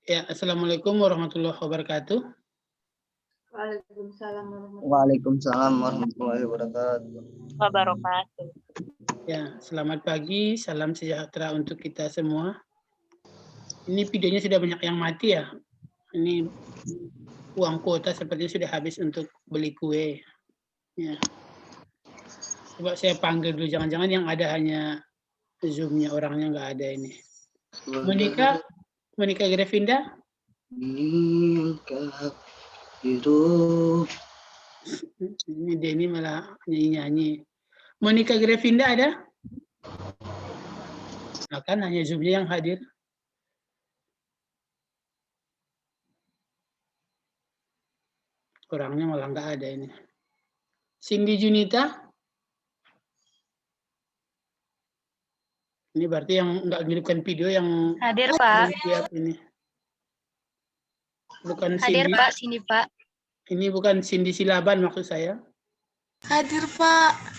Ya, Assalamualaikum warahmatullahi wabarakatuh. Waalaikumsalam warahmatullahi Wabarakatuh. Ya, selamat pagi, salam sejahtera untuk kita semua. Ini videonya sudah banyak yang mati ya. Ini uang kuota sepertinya sudah habis untuk beli kue. Ya. Coba saya panggil dulu, jangan-jangan yang ada hanya Zoom-nya, orangnya nggak ada ini. Monica Grevinda. Ini Denny malah nyanyi-nyanyi. Monica Grevinda ada? Nah, kan hanya Zoom-nya yang hadir. Orangnya malah nggak ada ini. Cindy Junita. Ini berarti yang nggak mengirimkan video yang Hadir, Pak. Lihat ini. Bukan Hadir, Cindy. Pak. Sini, Pak. Ini bukan Cindy Silaban maksud saya. Hadir, Pak.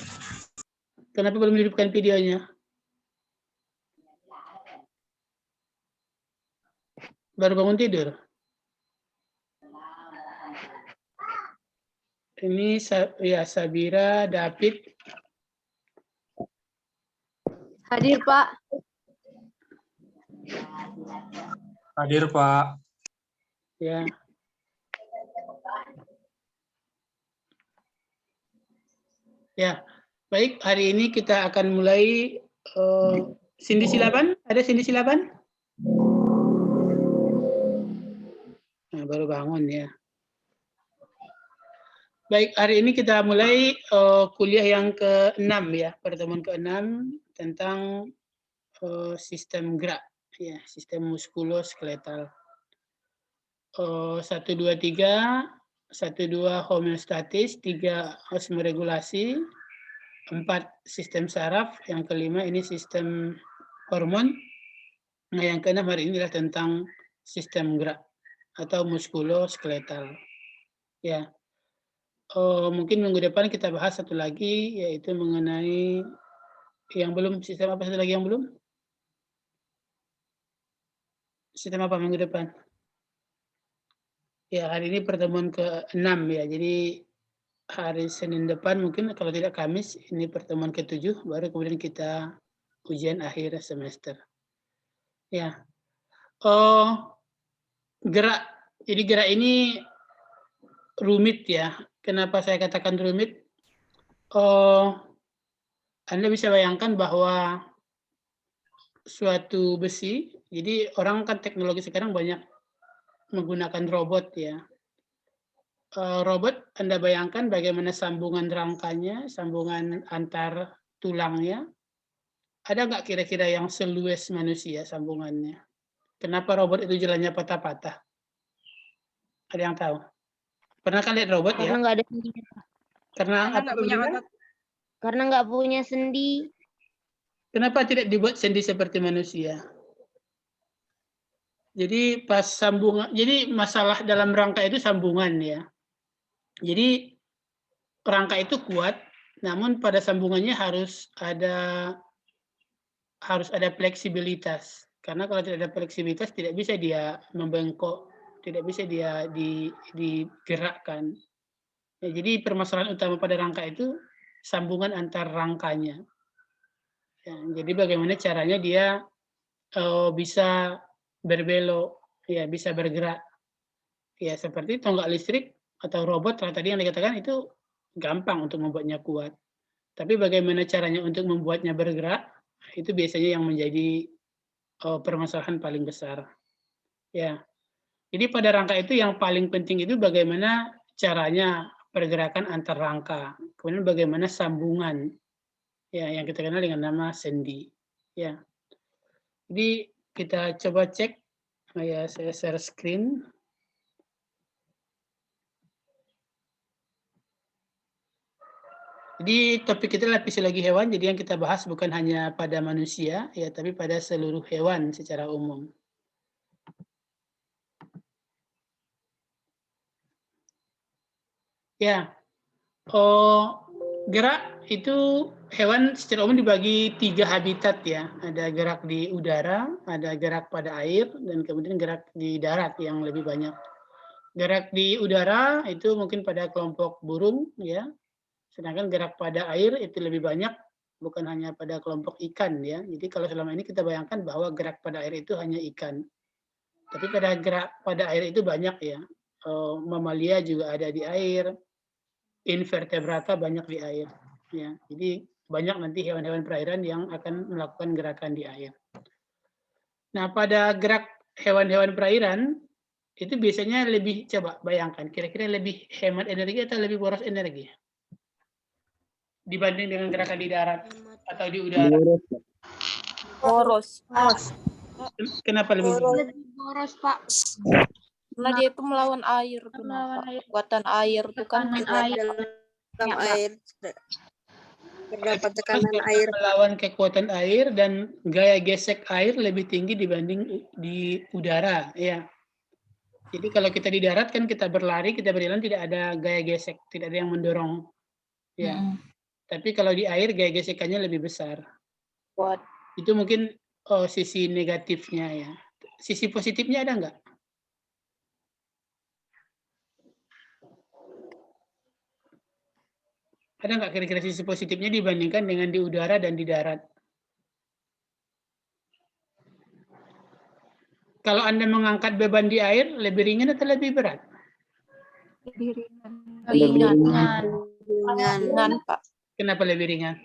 Kenapa belum mengirimkan videonya? Baru bangun tidur. Ini ya Sabira, David. Hadir, Pak. Hadir, Pak. Ya. Ya, baik. Hari ini kita akan mulai. Cindy Silaban, ada Cindy Silaban? Nah, baru bangun ya. Baik, hari ini kita mulai kuliah yang ke-6 ya, pertemuan ke-6 tentang sistem gerak, ya, sistem muskuloskeletal. 1, 2, 3, 1, 2 homeostatis, 3 osmoregulasi, 4 sistem saraf, yang kelima ini sistem hormon. Nah, yang keenam hari ini adalah tentang sistem gerak atau muskuloskeletal. Ya. Mungkin minggu depan kita bahas satu lagi, yaitu mengenai yang belum, sistem apa satu lagi yang belum? Sistem apa minggu depan? Ya, hari ini pertemuan ke-6 ya, jadi hari Senin depan mungkin kalau tidak Kamis, ini pertemuan ke-7, baru kemudian kita ujian akhir semester. Ya, gerak, jadi gerak ini rumit ya. Kenapa saya katakan rumit? Anda bisa bayangkan bahwa suatu besi, jadi orang kan teknologi sekarang banyak menggunakan robot ya. Robot Anda bayangkan bagaimana sambungan rangkanya, sambungan antar tulangnya. Ada nggak kira-kira yang seluas manusia sambungannya? Kenapa robot itu jalannya patah-patah? Ada yang tahu? Pernah kan lihat robot ya? Karena nggak ada sendinya. Karena apa punya Karena nggak punya sendi. Kenapa tidak dibuat sendi seperti manusia? Jadi pas sambungan, jadi masalah dalam rangka itu sambungan ya. Jadi rangka itu kuat, namun pada sambungannya harus ada fleksibilitas. Karena kalau tidak ada fleksibilitas tidak bisa dia membengkok, tidak bisa dia digerakkan. Ya, jadi permasalahan utama pada rangka itu sambungan antar rangkanya. Ya, jadi bagaimana caranya dia bisa berbelok, ya bisa bergerak. Ya seperti tonggak listrik atau robot tadi yang dikatakan itu gampang untuk membuatnya kuat. Tapi bagaimana caranya untuk membuatnya bergerak, itu biasanya yang menjadi permasalahan paling besar. Ya. Jadi pada rangka itu yang paling penting itu bagaimana caranya pergerakan antar rangka. Kemudian bagaimana sambungan, ya yang kita kenal dengan nama sendi. Ya. Jadi kita coba cek, ya saya share screen. Jadi topik kita adalah fisiologi hewan, jadi yang kita bahas bukan hanya pada manusia, ya, tapi pada seluruh hewan secara umum. Ya, Gerak itu hewan secara umum dibagi 3 habitat ya. Ada gerak di udara, ada gerak pada air, dan kemudian gerak di darat yang lebih banyak. Gerak di udara itu mungkin pada kelompok burung ya. Sedangkan gerak pada air itu lebih banyak, bukan hanya pada kelompok ikan ya. Jadi kalau selama ini kita bayangkan bahwa gerak pada air itu hanya ikan. Tapi pada gerak pada air itu banyak ya. Mamalia juga ada di air, invertebrata banyak di air. Ya, jadi banyak nanti hewan-hewan perairan yang akan melakukan gerakan di air. Nah, pada gerak hewan-hewan perairan itu biasanya lebih, coba bayangkan, kira-kira lebih hemat energi atau lebih boros energi dibanding dengan gerakan di darat atau di udara. Boros. Kenapa lebih boros? Lebih boros, Pak. Karena dia itu melawan air, Melawan air. kekuatan air itu kan Dalam air terdapat tekanan Karena air. melawan kekuatan air dan gaya gesek air lebih tinggi dibanding di udara ya. Jadi kalau kita di darat kan kita berlari, kita berjalan tidak ada gaya gesek, tidak ada yang mendorong ya. Tapi kalau di air gaya gesekannya lebih besar. Kuat. Itu mungkin sisi negatifnya ya. Sisi positifnya ada nggak? Ada nggak kira-kira sisi positifnya dibandingkan dengan di udara dan di darat? Kalau Anda mengangkat beban di air, lebih ringan atau lebih berat? Ringan, Pak. Kenapa lebih ringan?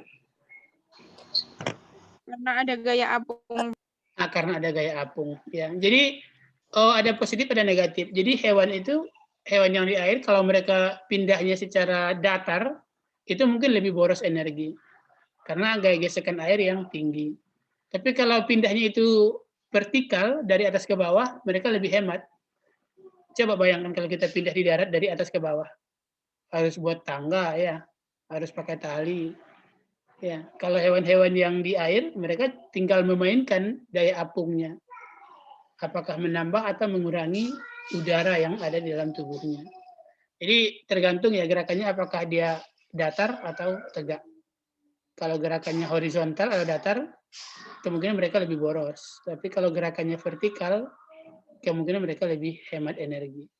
Karena ada gaya apung. Nah, karena ada gaya apung. Ya. Jadi ada positif, ada negatif. Jadi hewan itu, hewan yang di air, kalau mereka pindahnya secara datar, itu mungkin lebih boros energi. Karena gaya gesekan air yang tinggi. Tapi kalau pindahnya itu vertikal, dari atas ke bawah, mereka lebih hemat. Coba bayangkan kalau kita pindah di darat dari atas ke bawah. Harus buat tangga ya, harus pakai tali. Ya, kalau hewan-hewan yang di air, mereka tinggal memainkan daya apungnya. Apakah menambah atau mengurangi udara yang ada di dalam tubuhnya. Jadi tergantung ya gerakannya apakah dia datar atau tegak. Kalau gerakannya horizontal atau datar, kemungkinan mereka lebih boros. Tapi kalau gerakannya vertikal, kemungkinan mereka lebih hemat energi.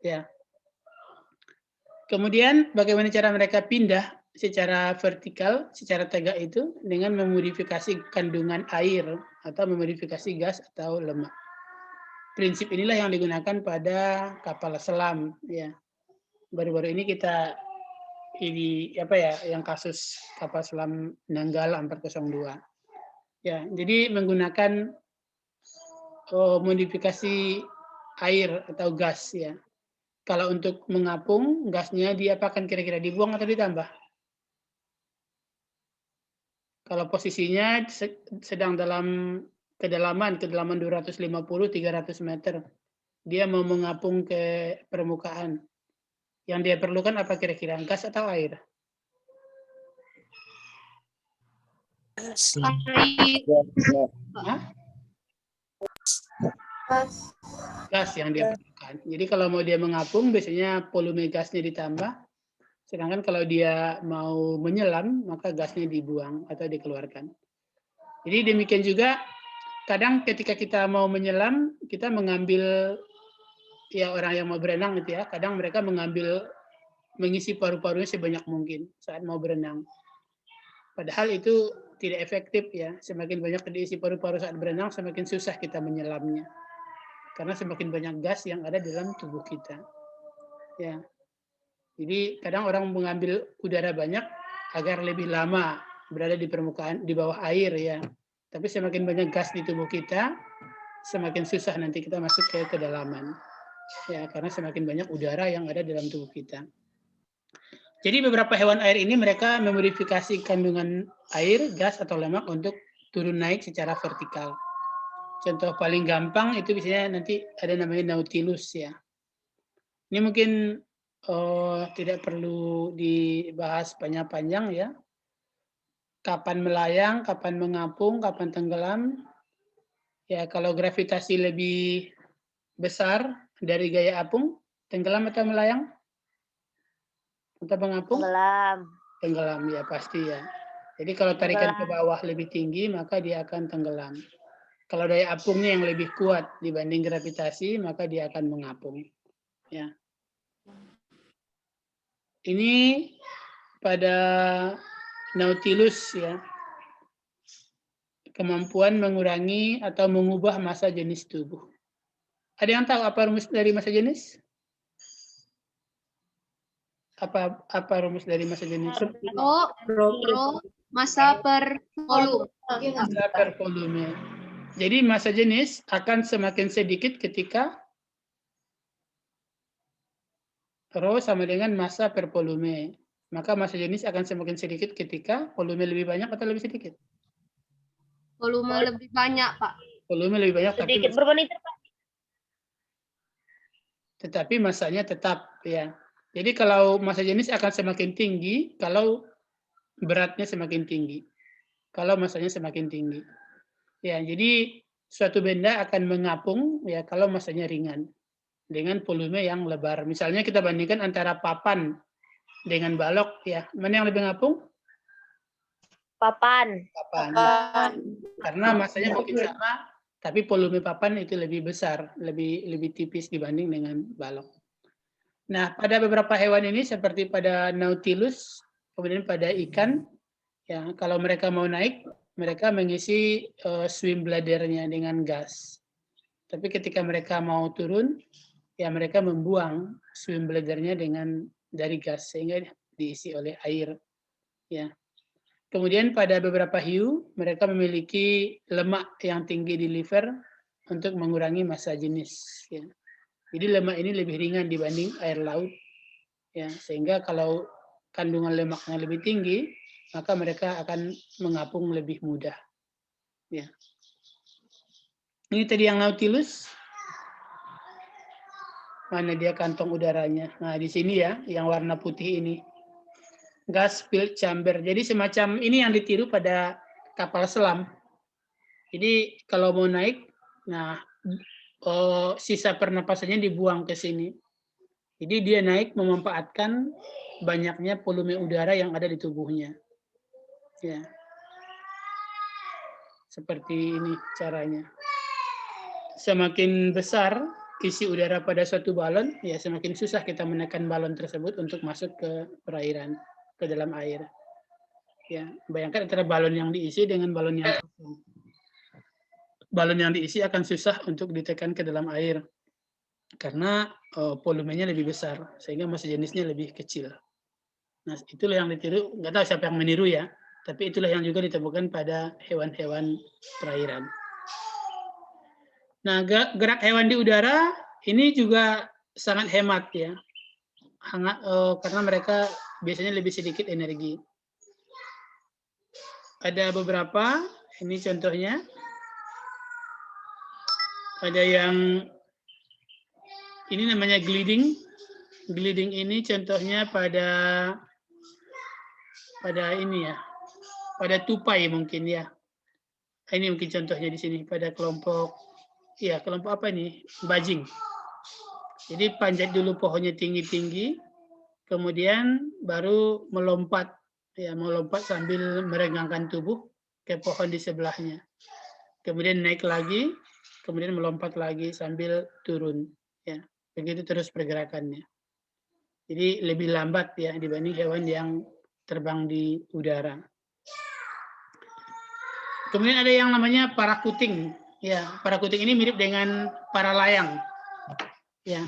Ya. Kemudian bagaimana cara mereka pindah secara vertikal, secara tegak itu dengan memodifikasi kandungan air atau memodifikasi gas atau lemak. Prinsip inilah yang digunakan pada kapal selam ya. Baru-baru ini kita yang kasus kapal selam Nanggala 402. Ya, jadi menggunakan modifikasi air atau gas ya. Kalau untuk mengapung, gasnya diapakan kira-kira, dibuang atau ditambah? Kalau posisinya sedang dalam kedalaman 250-300 meter, dia mau mengapung ke permukaan. Yang dia perlukan apa kira-kira, gas atau air? Hah? Gas yang dia perlukan. Jadi kalau mau dia mengapung, biasanya volume gasnya ditambah. Sedangkan kalau dia mau menyelam, maka gasnya dibuang atau dikeluarkan. Jadi demikian juga, kadang ketika kita mau menyelam, kita mengambil, ya orang yang mau berenang gitu ya, kadang mereka mengisi paru-parunya sebanyak mungkin saat mau berenang. Padahal itu tidak efektif ya. Semakin banyak diisi paru-paru saat berenang, semakin susah kita menyelamnya. Karena semakin banyak gas yang ada dalam tubuh kita. Ya. Jadi kadang orang mengambil udara banyak agar lebih lama berada di permukaan, di bawah air ya. Tapi semakin banyak gas di tubuh kita, semakin susah nanti kita masuk ke kedalaman. Ya, karena semakin banyak udara yang ada dalam tubuh kita. Jadi beberapa hewan air ini mereka memodifikasi kandungan air, gas atau lemak untuk turun naik secara vertikal. Contoh paling gampang itu biasanya nanti ada namanya Nautilus ya. Ini mungkin tidak perlu dibahas panjang-panjang ya. Kapan melayang, kapan mengapung, kapan tenggelam. Ya kalau gravitasi lebih besar dari gaya apung, tenggelam atau melayang? Atau mengapung? Tenggelam. Tenggelam ya pasti ya. Jadi kalau tarikan ke bawah lebih tinggi maka dia akan tenggelam. Kalau daya apungnya yang lebih kuat dibanding gravitasi maka dia akan mengapung. Ya. Ini pada Nautilus ya. Kemampuan mengurangi atau mengubah massa jenis tubuh. Ada yang tahu apa rumus dari massa jenis? Apa rumus dari massa jenis? Pro massa per volume. Massa per volume. Jadi massa jenis akan semakin sedikit ketika rho sama dengan massa per volume. Maka massa jenis akan semakin sedikit ketika volume lebih banyak atau lebih sedikit? Volume lebih banyak, Pak. Volume lebih banyak Sedikit berapa liter, Pak? Tetapi massanya tetap ya. Jadi kalau massa jenis akan semakin tinggi kalau beratnya semakin tinggi. Kalau massanya semakin tinggi. Ya, jadi suatu benda akan mengapung ya kalau massanya ringan dengan volume yang lebar. Misalnya kita bandingkan antara papan dengan balok ya. Mana yang lebih ngapung? Papan. Karena massanya mungkin sama, tapi volume papan itu lebih besar, lebih tipis dibanding dengan balok. Nah, pada beberapa hewan ini seperti pada Nautilus, kemudian pada ikan, ya kalau mereka mau naik, mereka mengisi swim bladder-nya dengan gas. Tapi ketika mereka mau turun, ya mereka membuang swim bladder-nya dari gas sehingga diisi oleh air. Ya. Kemudian pada beberapa hiu, mereka memiliki lemak yang tinggi di liver untuk mengurangi massa jenis. Ya. Jadi lemak ini lebih ringan dibanding air laut. Ya, sehingga kalau kandungan lemaknya lebih tinggi, maka mereka akan mengapung lebih mudah. Ya. Ini tadi yang Nautilus. Mana dia kantong udaranya? Nah, di sini ya, yang warna putih ini. Gas filled chamber. Jadi semacam ini yang ditiru pada kapal selam. Jadi kalau mau naik, nah sisa pernapasannya dibuang ke sini. Jadi dia naik memanfaatkan banyaknya volume udara yang ada di tubuhnya. Ya. Seperti ini caranya. Semakin besar isi udara pada suatu balon, ya semakin susah kita menekan balon tersebut untuk masuk ke perairan, ke dalam air. Ya, bayangkan antara balon yang diisi dengan balon yang kosong. Balon yang diisi akan susah untuk ditekan ke dalam air karena volumenya lebih besar sehingga massa jenisnya lebih kecil. Nah, itulah yang ditiru, nggak tahu siapa yang meniru ya, tapi itulah yang juga ditemukan pada hewan-hewan perairan. Nah, gerak hewan di udara ini juga sangat hemat ya, karena mereka biasanya lebih sedikit energi. Ada beberapa, ini contohnya. Ada yang, ini namanya gliding. Gliding ini contohnya pada ini ya, pada tupai mungkin ya. Ini mungkin contohnya di sini pada kelompok, ya kelompok apa ini? Bajing. Jadi panjat dulu pohonnya tinggi-tinggi, kemudian baru melompat, ya melompat sambil meregangkan tubuh ke pohon di sebelahnya. Kemudian naik lagi, kemudian melompat lagi sambil turun. Ya, begitu terus pergerakannya. Jadi lebih lambat ya dibanding hewan yang terbang di udara. Kemudian ada yang namanya parakuting. Ya, parakuting ini mirip dengan para layang. Ya,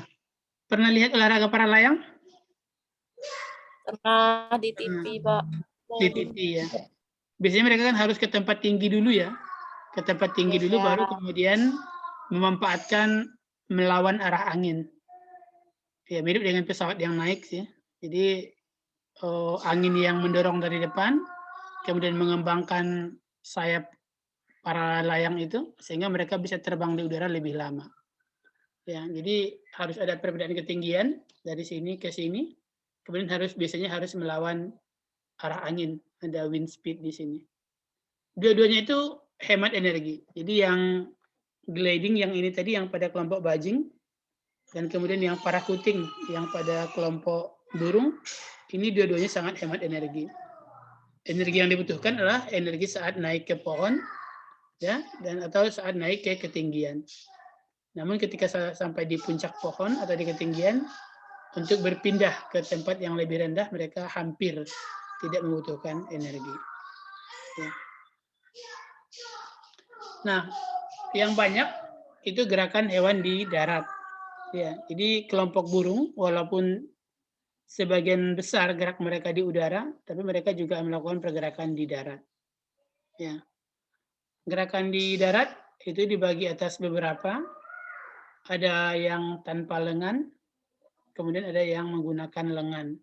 pernah lihat olahraga para layang? Pernah di TV, Pak. Di TV ya. Biasanya mereka kan harus ke tempat tinggi dulu ya. Ke tempat tinggi dulu baru kemudian memanfaatkan melawan arah angin. Ya, mirip dengan pesawat yang naik sih. Jadi angin yang mendorong dari depan, kemudian mengembangkan sayap para layang itu sehingga mereka bisa terbang di udara lebih lama. Ya, jadi harus ada perbedaan ketinggian dari sini ke sini. Kemudian biasanya harus melawan arah angin, ada wind speed di sini. Dua-duanya itu hemat energi. Jadi yang gliding yang ini tadi yang pada kelompok bajing dan kemudian yang parakuting yang pada kelompok burung, ini dua-duanya sangat hemat energi. Energi yang dibutuhkan adalah energi saat naik ke pohon, ya, dan atau saat naik ke ketinggian. Namun ketika sampai di puncak pohon atau di ketinggian, untuk berpindah ke tempat yang lebih rendah, mereka hampir tidak membutuhkan energi. Ya. Nah, yang banyak itu gerakan hewan di darat. Ya, jadi kelompok burung, walaupun sebagian besar gerak mereka di udara, tapi mereka juga melakukan pergerakan di darat. Ya. Gerakan di darat itu dibagi atas beberapa. Ada yang tanpa lengan, kemudian ada yang menggunakan lengan.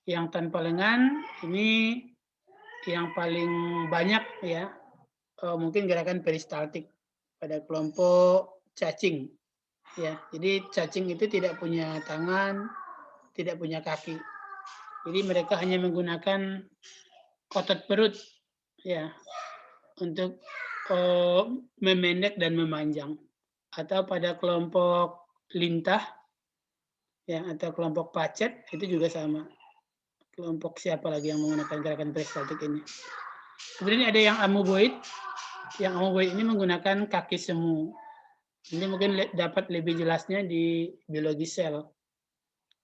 Yang tanpa lengan ini yang paling banyak, ya, mungkin gerakan peristaltik pada kelompok cacing. Ya, jadi cacing itu tidak punya tangan, tidak punya kaki. Jadi mereka hanya menggunakan otot perut, ya, untuk memendek dan memanjang. Atau pada kelompok lintah, ya, atau kelompok pacet itu juga sama. Kelompok siapa lagi yang menggunakan gerakan peristaltik ini? Kemudian ada yang amoeboid. Yang amoeboid ini menggunakan kaki semu. Ini mungkin dapat lebih jelasnya di biologi sel.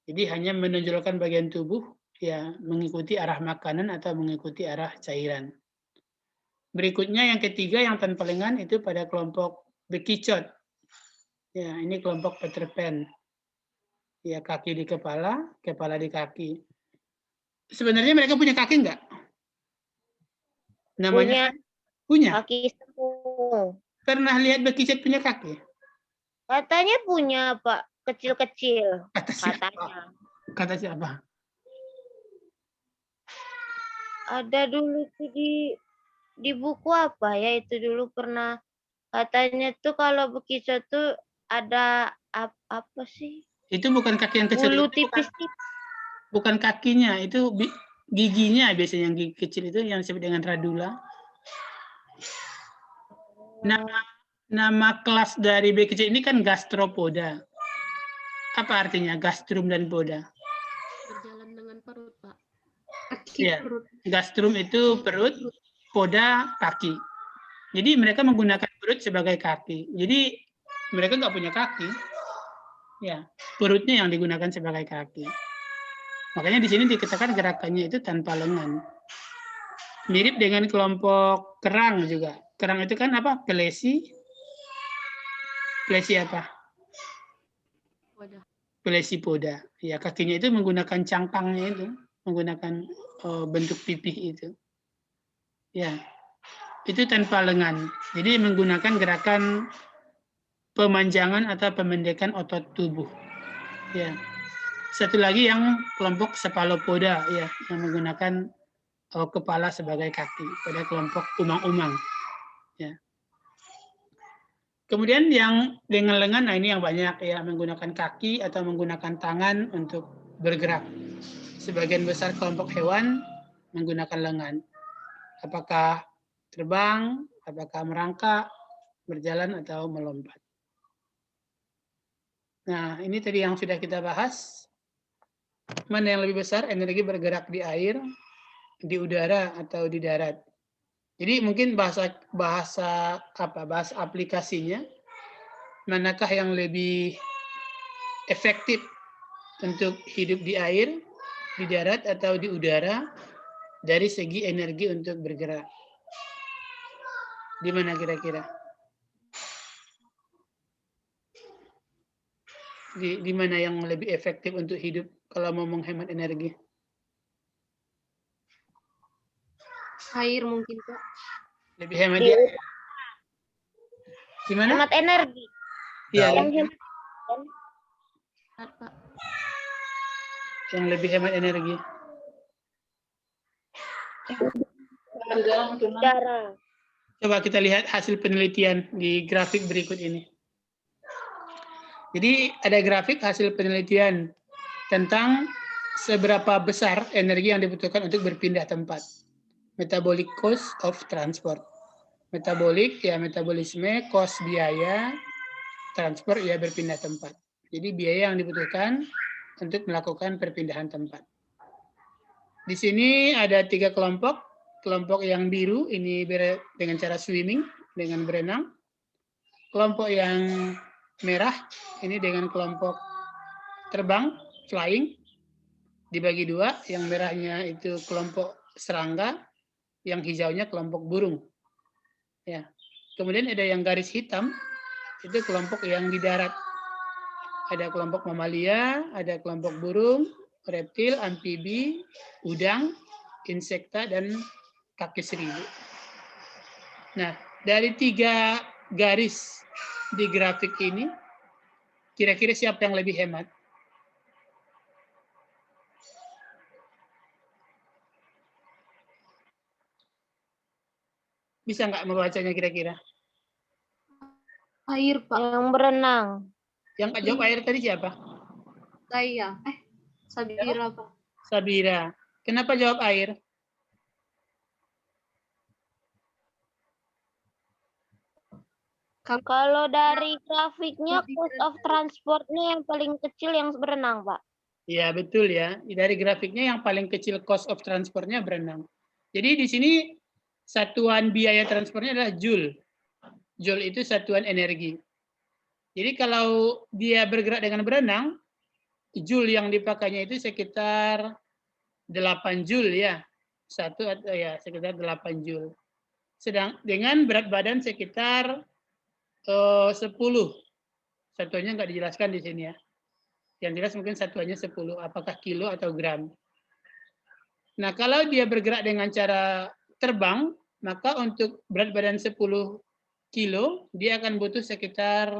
Jadi hanya menonjolkan bagian tubuh, ya, mengikuti arah makanan atau mengikuti arah cairan. Berikutnya yang ketiga, yang tanpa lengan, itu pada kelompok bekicot. Ya, ini kelompok Peter Pan. Ya, kaki di kepala, kepala di kaki. Sebenarnya mereka punya kaki enggak? Namanya punya. Kaki semu. Pernah lihat bekicot punya kaki? Katanya punya, Pak. Kecil-kecil. Kata siapa? Katanya. Kata siapa? Ada dulu tuh di buku apa ya, itu dulu pernah katanya tuh kalau bekicot tuh ada apa sih? Itu bukan kaki yang kecil. Bulu itu tipis-tipis. bukan kakinya, itu giginya biasanya, yang gigi kecil itu yang disebut dengan radula. Nama kelas dari bekicot ini kan gastropoda. Apa artinya gastrum dan poda? Berjalan dengan perut, Pak. Ya, gastrum itu perut, poda kaki. Jadi mereka menggunakan perut sebagai kaki. Jadi mereka nggak punya kaki. Ya, perutnya yang digunakan sebagai kaki. Makanya di sini dikatakan gerakannya itu tanpa lengan. Mirip dengan kelompok kerang juga. Kerang itu kan apa? Pelesi. Pelesi apa? Wadah. Pelesi poda. Ya, kakinya itu menggunakan cangkangnya itu, menggunakan bentuk pipih itu. Ya, itu tanpa lengan. Jadi menggunakan gerakan pemanjangan atau pemendekan otot tubuh. Ya. Satu lagi yang kelompok cephalopoda, ya, yang menggunakan kepala sebagai kaki pada kelompok umang-umang. Ya. Kemudian yang dengan lengan, nah ini yang banyak, ya, menggunakan kaki atau menggunakan tangan untuk bergerak. Sebagian besar kelompok hewan menggunakan lengan. Apakah terbang, apakah merangkak, berjalan, atau melompat. Nah, ini tadi yang sudah kita bahas. Mana yang lebih besar, energi bergerak di air, di udara, atau di darat? Jadi mungkin bahasa aplikasinya, manakah yang lebih efektif untuk hidup di air, di darat, atau di udara dari segi energi untuk bergerak? Di mana kira-kira? Di mana yang lebih efektif untuk hidup kalau mau menghemat energi? Air mungkin, Pak. Lebih hemat di air. Gimana? Hemat energi. Iya, Yang hemat Pak. yang lebih hemat energi. udara. Coba kita lihat hasil penelitian di grafik berikut ini. Jadi ada grafik hasil penelitian tentang seberapa besar energi yang dibutuhkan untuk berpindah tempat. Metabolic cost of transport. Metabolik, ya, metabolisme, cost biaya, transport, ya, berpindah tempat. Jadi biaya yang dibutuhkan untuk melakukan perpindahan tempat. Di sini ada 3 kelompok. Kelompok yang biru ini dengan cara swimming, dengan berenang. Kelompok yang merah ini dengan kelompok terbang, flying. Dibagi 2, yang merahnya itu kelompok serangga, yang hijaunya kelompok burung. Ya. Kemudian ada yang garis hitam, itu kelompok yang di darat. Ada kelompok mamalia, ada kelompok burung, reptil, amfibi, udang, insekta, dan kaki seribu. Nah, dari 3 garis di grafik ini, kira-kira siapa yang lebih hemat? Bisa nggak membacanya kira-kira? Air, Pak. Yang berenang. Yang jawab air tadi siapa? Saya. Sabira, Pak. Sabira. Kenapa jawab air? Kalau dari grafiknya cost of transportnya yang paling kecil yang berenang, Pak. Ya, betul ya. Dari grafiknya yang paling kecil cost of transportnya berenang. Jadi di sini satuan biaya transportnya adalah joule. Joule itu satuan energi. Jadi kalau dia bergerak dengan berenang, joule yang dipakainya itu sekitar 8 joule ya. Sekitar 8 joule. Sedang dengan berat badan sekitar 10. Satuannya nggak dijelaskan di sini ya. Yang jelas mungkin satuannya 10, apakah kilo atau gram. Nah, kalau dia bergerak dengan cara terbang, maka untuk berat badan 10 kilo, dia akan butuh sekitar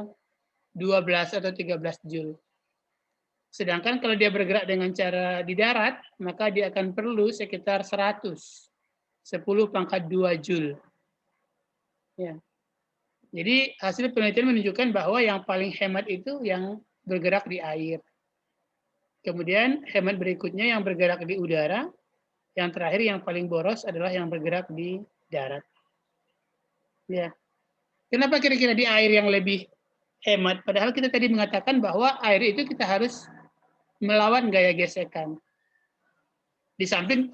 12 atau 13 joule. Sedangkan kalau dia bergerak dengan cara di darat, maka dia akan perlu sekitar 100. 10 pangkat 2 joule. Ya. Jadi hasil penelitian menunjukkan bahwa yang paling hemat itu yang bergerak di air. Kemudian hemat berikutnya yang bergerak di udara. Yang terakhir yang paling boros adalah yang bergerak di darat. Ya. Kenapa kira-kira di air yang lebih hemat? Padahal kita tadi mengatakan bahwa air itu kita harus melawan gaya gesekan. Di samping,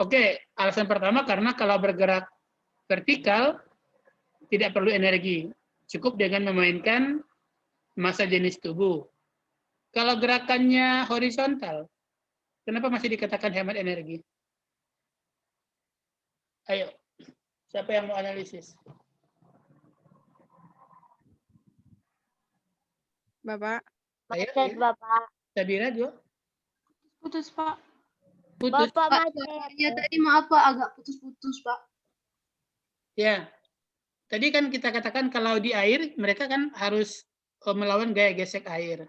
alasan pertama karena kalau bergerak vertikal tidak perlu energi. Cukup dengan memainkan massa jenis tubuh. Kalau gerakannya horizontal, kenapa masih dikatakan hemat energi? Ayo, siapa yang mau analisis? Bapak. Ayo, Macet, Bapak. Sabira juga? Putus, Pak. Putus. Bapak Pak, macet. ya tadi maaf, Pak. Agak putus-putus, Pak. Ya, tadi kan kita katakan kalau di air, mereka kan harus melawan gaya gesek air.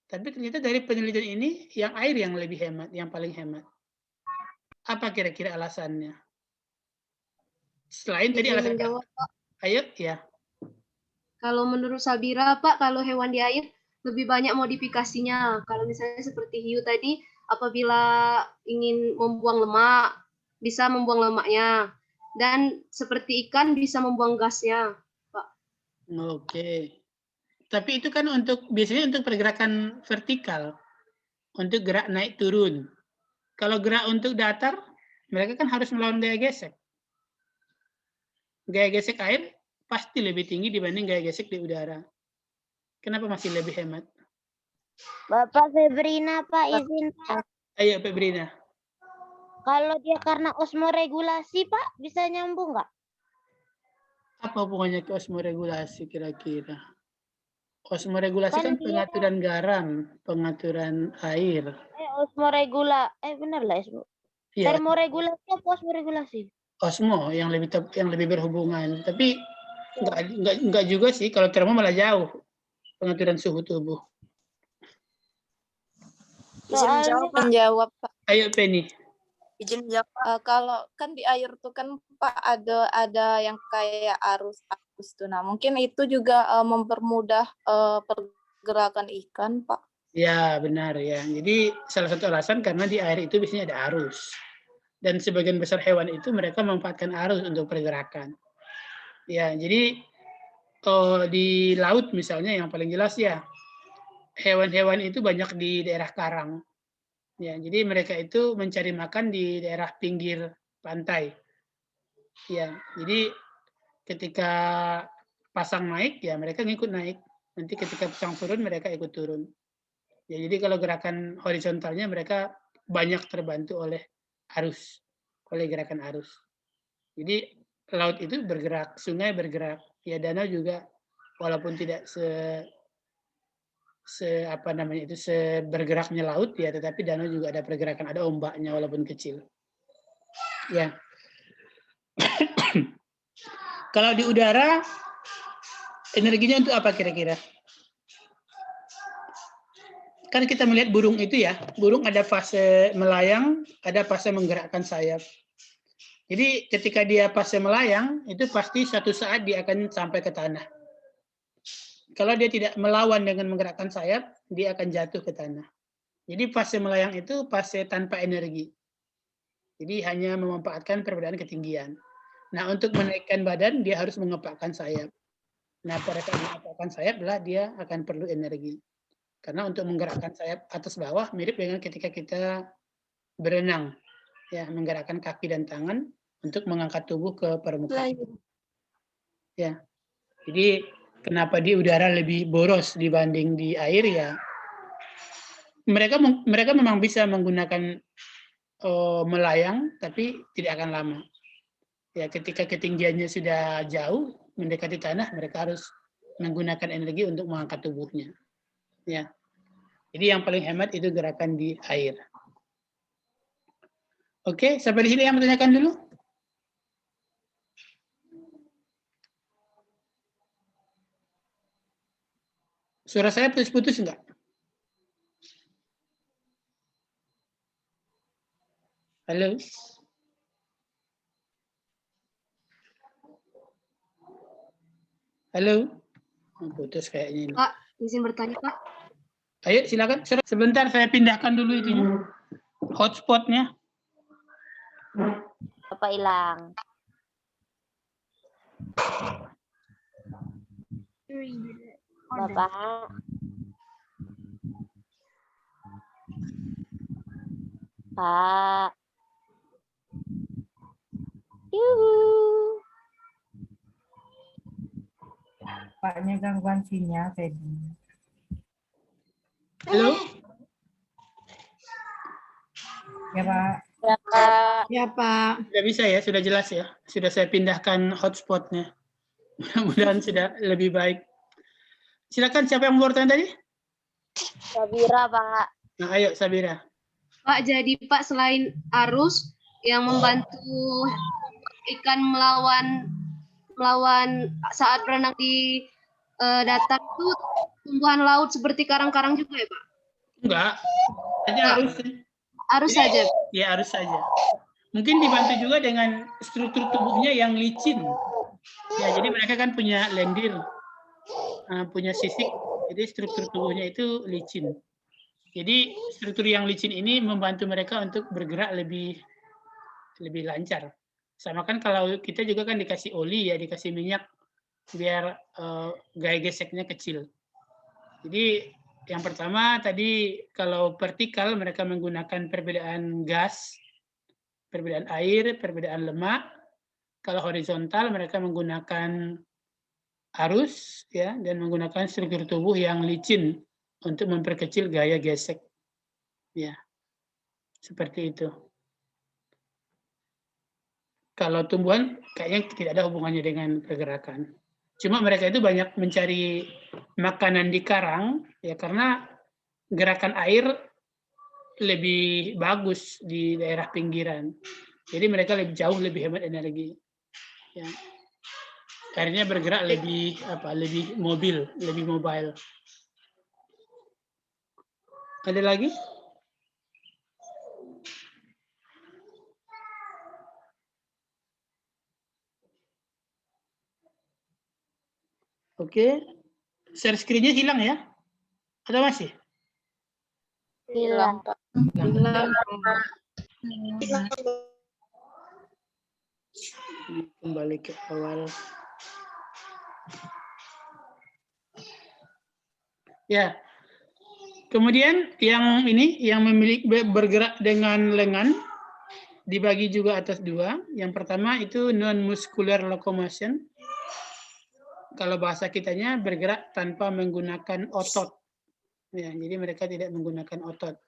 Tapi ternyata dari penelitian ini, yang air yang lebih hemat, yang paling hemat. Apa kira-kira alasannya? Selain tadi alasan, Menjawab, Pak. ayo, ya. Kalau menurut Sabira, Pak, kalau hewan di air lebih banyak modifikasinya. Kalau misalnya seperti hiu tadi, apabila ingin membuang lemak, bisa membuang lemaknya. Dan seperti ikan bisa membuang gasnya, Pak. Oke. Tapi itu kan biasanya untuk pergerakan vertikal. Untuk gerak naik turun. Kalau gerak untuk datar, mereka kan harus melawan gaya gesek. Gaya gesek air pasti lebih tinggi dibanding gaya gesek di udara. Kenapa masih lebih hemat? Bapak Febrina, Pak, izin, Pak. Ayo, Febrina. Kalau dia karena osmoregulasi, Pak, bisa nyambung nggak? Apa hubungannya ke osmoregulasi kira-kira? Osmoregulasi kan Kan dia- pengaturan garam, pengaturan air. Benar lah, Iya, termoregulasi apa osmoregulasi? osmo yang lebih berhubungan. Tapi enggak juga sih, kalau termo malah jauh pengaturan suhu tubuh. Izin menjawab, Pak. Menjawab, Pak. Ayo, Penny. Izin menjawab. Kalau kan di air tuh kan Pak ada yang kayak arus tuh. Nah, mungkin itu juga mempermudah pergerakan ikan, Pak. Ya, benar ya. Jadi salah satu alasan karena di air itu biasanya ada arus. Dan sebagian besar hewan itu mereka memanfaatkan arus untuk pergerakan. Ya, jadi di laut misalnya yang paling jelas ya, hewan-hewan itu banyak di daerah karang. Ya, jadi mereka itu mencari makan di daerah pinggir pantai. Ya, jadi ketika pasang naik, ya mereka ngikut naik. Nanti ketika pasang turun, mereka ikut turun. Ya, jadi kalau gerakan horizontalnya mereka banyak terbantu oleh arus, oleh gerakan arus. Jadi laut itu bergerak, sungai bergerak, ya danau juga walaupun tidak sebergeraknya laut ya, tetapi danau juga ada pergerakan, ada ombaknya walaupun kecil. Ya. Kalau di udara energinya untuk apa kira-kira? Kan kita melihat burung itu ya, burung ada fase melayang, ada fase menggerakkan sayap. Jadi ketika dia fase melayang, itu pasti suatu saat dia akan sampai ke tanah. Kalau dia tidak melawan dengan menggerakkan sayap, dia akan jatuh ke tanah. Jadi fase melayang itu fase tanpa energi. Jadi hanya memanfaatkan perbedaan ketinggian. Nah, untuk menaikkan badan, dia harus mengepakkan sayap. Nah, pada saat mengepakkan sayap, dia akan perlu energi. Karena untuk menggerakkan sayap atas bawah mirip dengan ketika kita berenang, ya, menggerakkan kaki dan tangan untuk mengangkat tubuh ke permukaan. Ya, jadi kenapa di udara lebih boros dibanding di air ya? Mereka memang bisa menggunakan melayang, tapi tidak akan lama. Ya, ketika ketinggiannya sudah jauh mendekati tanah, mereka harus menggunakan energi untuk mengangkat tubuhnya. Ya. Jadi yang paling hemat itu gerakan di air. Oke, sampai di sini yang bertanyakan dulu. Suara saya putus-putus enggak? Halo? Halo? Oh, putus kayaknya ini. Pak, izin bertanya, Pak. Ayo silakan. Sebentar saya pindahkan dulu itunya. Hotspotnya. Bapak hilang. Bapak. Pak. Yuhu. Paknya gangguan sinyal tadi. Halo? Ya, Pak. Ya, Pak. Ya, Pak. Sudah bisa ya, sudah jelas ya. Sudah saya pindahkan hotspotnya. Mudah-mudahan sudah lebih baik. Silakan, siapa yang mau bertanya tadi? Sabira, Pak. Nah, ayo Sabira. Pak, jadi Pak selain arus yang membantu ikan melawan saat berenang di datar itu tumbuhan laut seperti karang-karang juga ya, Pak? Enggak, hanya arus. Arus saja. Ya, arus saja. Mungkin dibantu juga dengan struktur tubuhnya yang licin. Ya, jadi mereka kan punya lendir, punya sisik, jadi struktur tubuhnya itu licin. Jadi struktur yang licin ini membantu mereka untuk bergerak lebih lancar. Sama kan kalau kita juga kan dikasih oli ya, dikasih minyak biar gaya geseknya kecil. Jadi yang pertama tadi kalau vertikal mereka menggunakan perbedaan gas, perbedaan air, perbedaan lemak. Kalau horizontal mereka menggunakan arus ya dan menggunakan struktur tubuh yang licin untuk memperkecil gaya gesek. Ya. Seperti itu. Kalau tumbuhan kayaknya tidak ada hubungannya dengan pergerakan. Cuma mereka itu banyak mencari makanan di karang ya karena gerakan air lebih bagus di daerah pinggiran. Jadi mereka lebih jauh lebih hemat energi. Ya. Akhirnya bergerak lebih mobil, lebih mobile. Ada lagi? Oke. Share screen-nya hilang ya? Atau masih? Hilang, Pak. Hilang. Kembali ke awal. Ya. Kemudian yang ini yang memiliki bergerak dengan lengan dibagi juga atas dua. Yang pertama itu non-muscular locomotion. Kalau bahasa kitanya bergerak tanpa menggunakan otot. Ya, jadi mereka tidak menggunakan otot.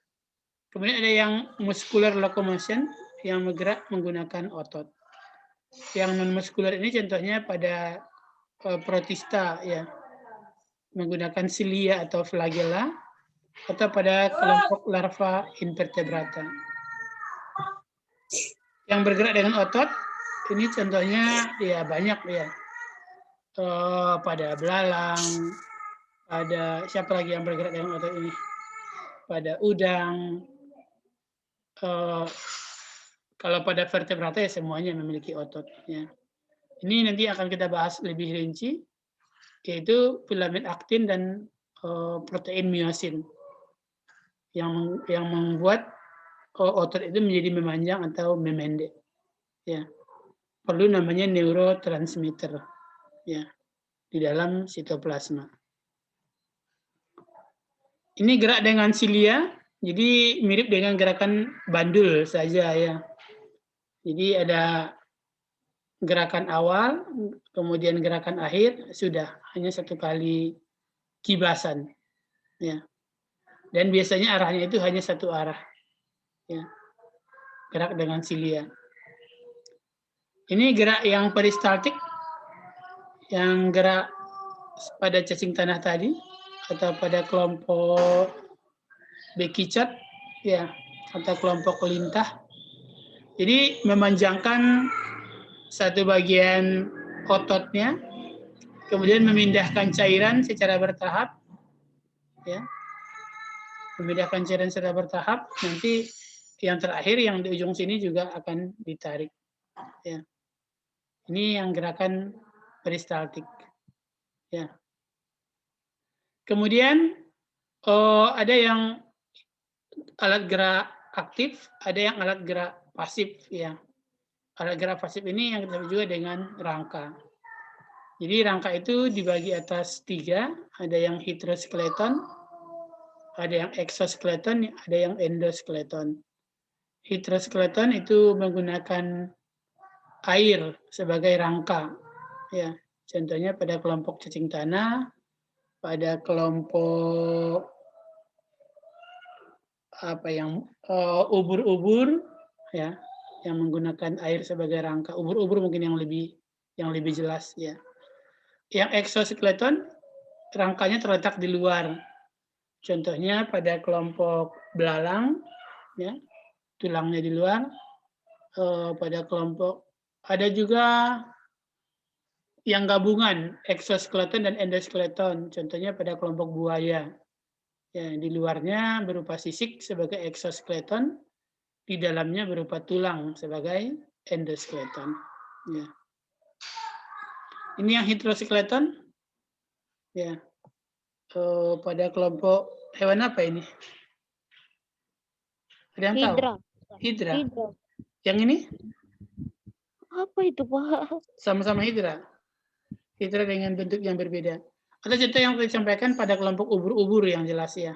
Kemudian ada yang muscular locomotion yang bergerak menggunakan otot. Yang non-muscular ini contohnya pada protista ya, menggunakan cilia atau flagella, atau pada kelompok larva invertebrata. Yang bergerak dengan otot, ini contohnya ya banyak ya. Pada belalang, ada siapa lagi yang bergerak dengan otot ini? Pada udang. Kalau pada vertebrata ya semuanya memiliki otot. Ya. Ini nanti akan kita bahas lebih rinci, yaitu filamen aktin dan protein myosin yang membuat otot itu menjadi memanjang atau memendek. Ya. Perlu namanya neurotransmitter ya di dalam sitoplasma. Ini gerak dengan silia, jadi mirip dengan gerakan bandul saja ya. Jadi ada gerakan awal, kemudian gerakan akhir, sudah hanya satu kali kibasan ya. Dan biasanya arahnya itu hanya satu arah. Ya. Gerak dengan silia. Ini gerak yang peristaltik, yang gerak pada cacing tanah tadi, atau pada kelompok bekicot, ya, atau kelompok lintah. Jadi memanjangkan satu bagian ototnya, kemudian memindahkan cairan secara bertahap, ya. Memindahkan cairan secara bertahap, nanti yang terakhir yang di ujung sini juga akan ditarik. Ya. Ini yang gerakan peristaltik. Ya. Kemudian ada yang alat gerak aktif, ada yang alat gerak pasif. Ya. Alat gerak pasif ini yang kita sebut juga dengan rangka. Jadi rangka itu dibagi atas 3, ada yang hydroskeleton, ada yang exoskeleton, ada yang endoskeleton. Hydroskeleton itu menggunakan air sebagai rangka. Ya, contohnya pada kelompok cacing tanah, pada kelompok ubur-ubur, ya, yang menggunakan air sebagai rangka. Ubur-ubur mungkin yang lebih jelas, ya. Yang exoskeleton rangkanya terletak di luar. Contohnya pada kelompok belalang, ya, tulangnya di luar. Pada kelompok ada juga yang gabungan exoskeleton dan endoskeleton. Contohnya pada kelompok buaya. Ya, di luarnya berupa sisik sebagai exoskeleton, di dalamnya berupa tulang sebagai endoskeleton. Ya. Ini yang hydroskeleton. Ya. Pada kelompok hewan apa ini? Ada yang tahu? Hidra. Yang ini? Apa itu, Pak? Sama-sama hidra. Hidra dengan bentuk yang berbeda. Atau contoh yang saya sampaikan pada kelompok ubur-ubur yang jelas ya.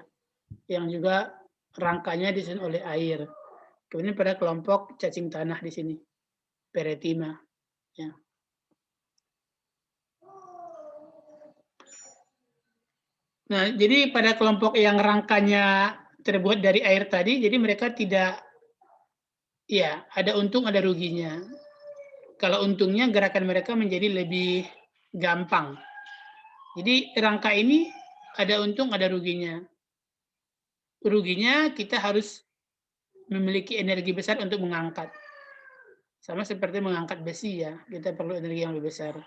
Yang juga rangkanya disusun oleh air. Kemudian pada kelompok cacing tanah di sini. Peretima. Ya. Nah, jadi pada kelompok yang rangkanya terbuat dari air tadi, jadi mereka tidak, ya, ada untung, ada ruginya. Kalau untungnya gerakan mereka menjadi lebih gampang. Jadi rangka ini ada untung, ada ruginya. Ruginya kita harus memiliki energi besar untuk mengangkat. Sama seperti mengangkat besi ya, kita perlu energi yang lebih besar.